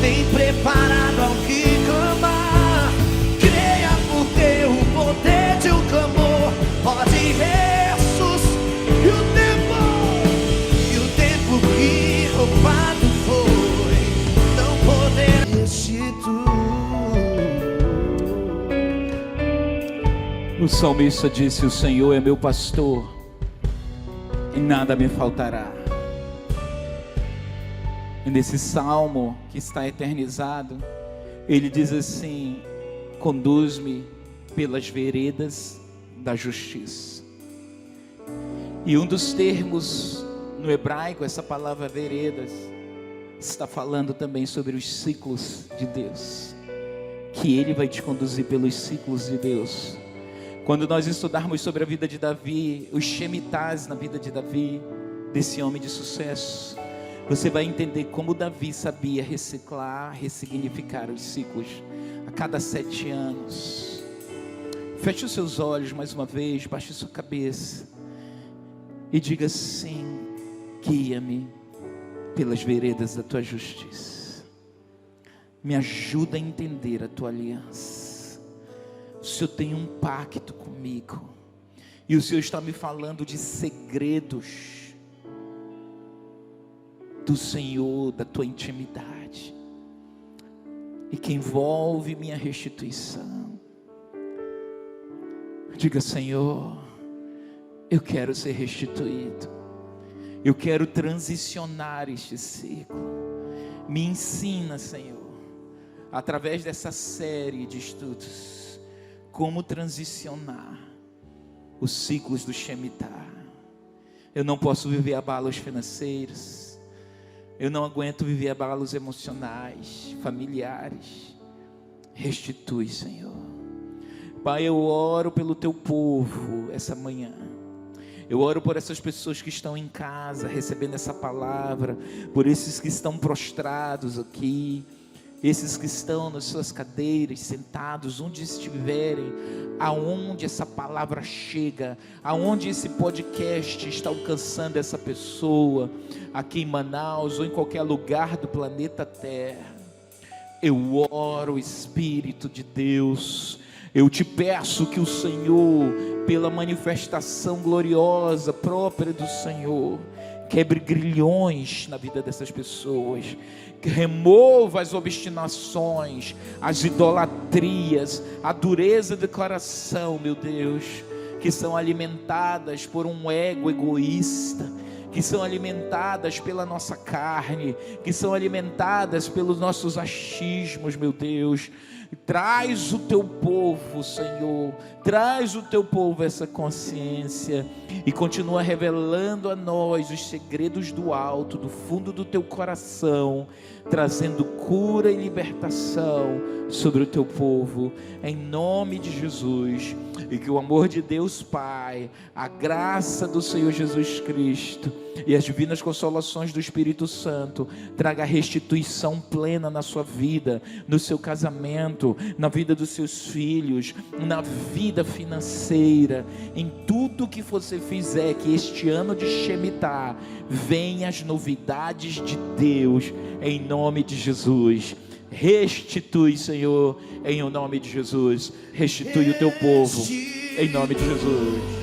tem preparado ao que clamar. Creia, porque o poder de um clamor pode ressuscitar. E o tempo que roubado foi não poderá restituir. O salmista disse: o Senhor é meu pastor e nada me faltará. E nesse salmo que está eternizado, ele diz assim: conduz-me pelas veredas da justiça. E um dos termos no hebraico, essa palavra veredas, está falando também sobre os ciclos de Deus, que Ele vai te conduzir pelos ciclos de Deus. Quando nós estudarmos sobre a vida de Davi, os Shemitahs na vida de Davi, desse homem de sucesso, você vai entender como Davi sabia reciclar, ressignificar os ciclos a cada 7 anos. Feche os seus olhos mais uma vez, baixe sua cabeça e diga assim: guia-me pelas veredas da tua justiça. Me ajuda a entender a tua aliança. O Senhor tem um pacto comigo, e o Senhor está me falando de segredos do Senhor, da tua intimidade, e que envolve minha restituição. Diga: Senhor, eu quero ser restituído, eu quero transicionar este ciclo. Me ensina, Senhor, através dessa série de estudos, como transicionar os ciclos do Shemitah. Eu não posso viver abalos financeiros, eu não aguento viver abalos emocionais, familiares. Restitui, Senhor. Pai, eu oro pelo teu povo essa manhã. Eu oro por essas pessoas que estão em casa recebendo essa palavra, por esses que estão prostrados aqui, esses que estão nas suas cadeiras, sentados, onde estiverem, aonde essa palavra chega, aonde esse podcast está alcançando essa pessoa, aqui em Manaus ou em qualquer lugar do planeta Terra. Eu oro, Espírito de Deus, eu te peço que o Senhor, pela manifestação gloriosa própria do Senhor, quebre grilhões na vida dessas pessoas, que remova as obstinações, as idolatrias, a dureza de coração, meu Deus, que são alimentadas por um ego egoísta, que são alimentadas pela nossa carne, que são alimentadas pelos nossos achismos, meu Deus. Traz o teu povo, Senhor, traz o teu povo essa consciência e continua revelando a nós os segredos do alto, do fundo do teu coração, trazendo cura e libertação sobre o teu povo, em nome de Jesus. E que o amor de Deus Pai, a graça do Senhor Jesus Cristo e as divinas consolações do Espírito Santo traga restituição plena na sua vida, no seu casamento, na vida dos seus filhos, na vida financeira, em tudo que você fizer, que este ano de Shemitah venha as novidades de Deus, em nome de Jesus. Restitui, Senhor, em o nome de Jesus. Restitui o teu povo, em nome de Jesus.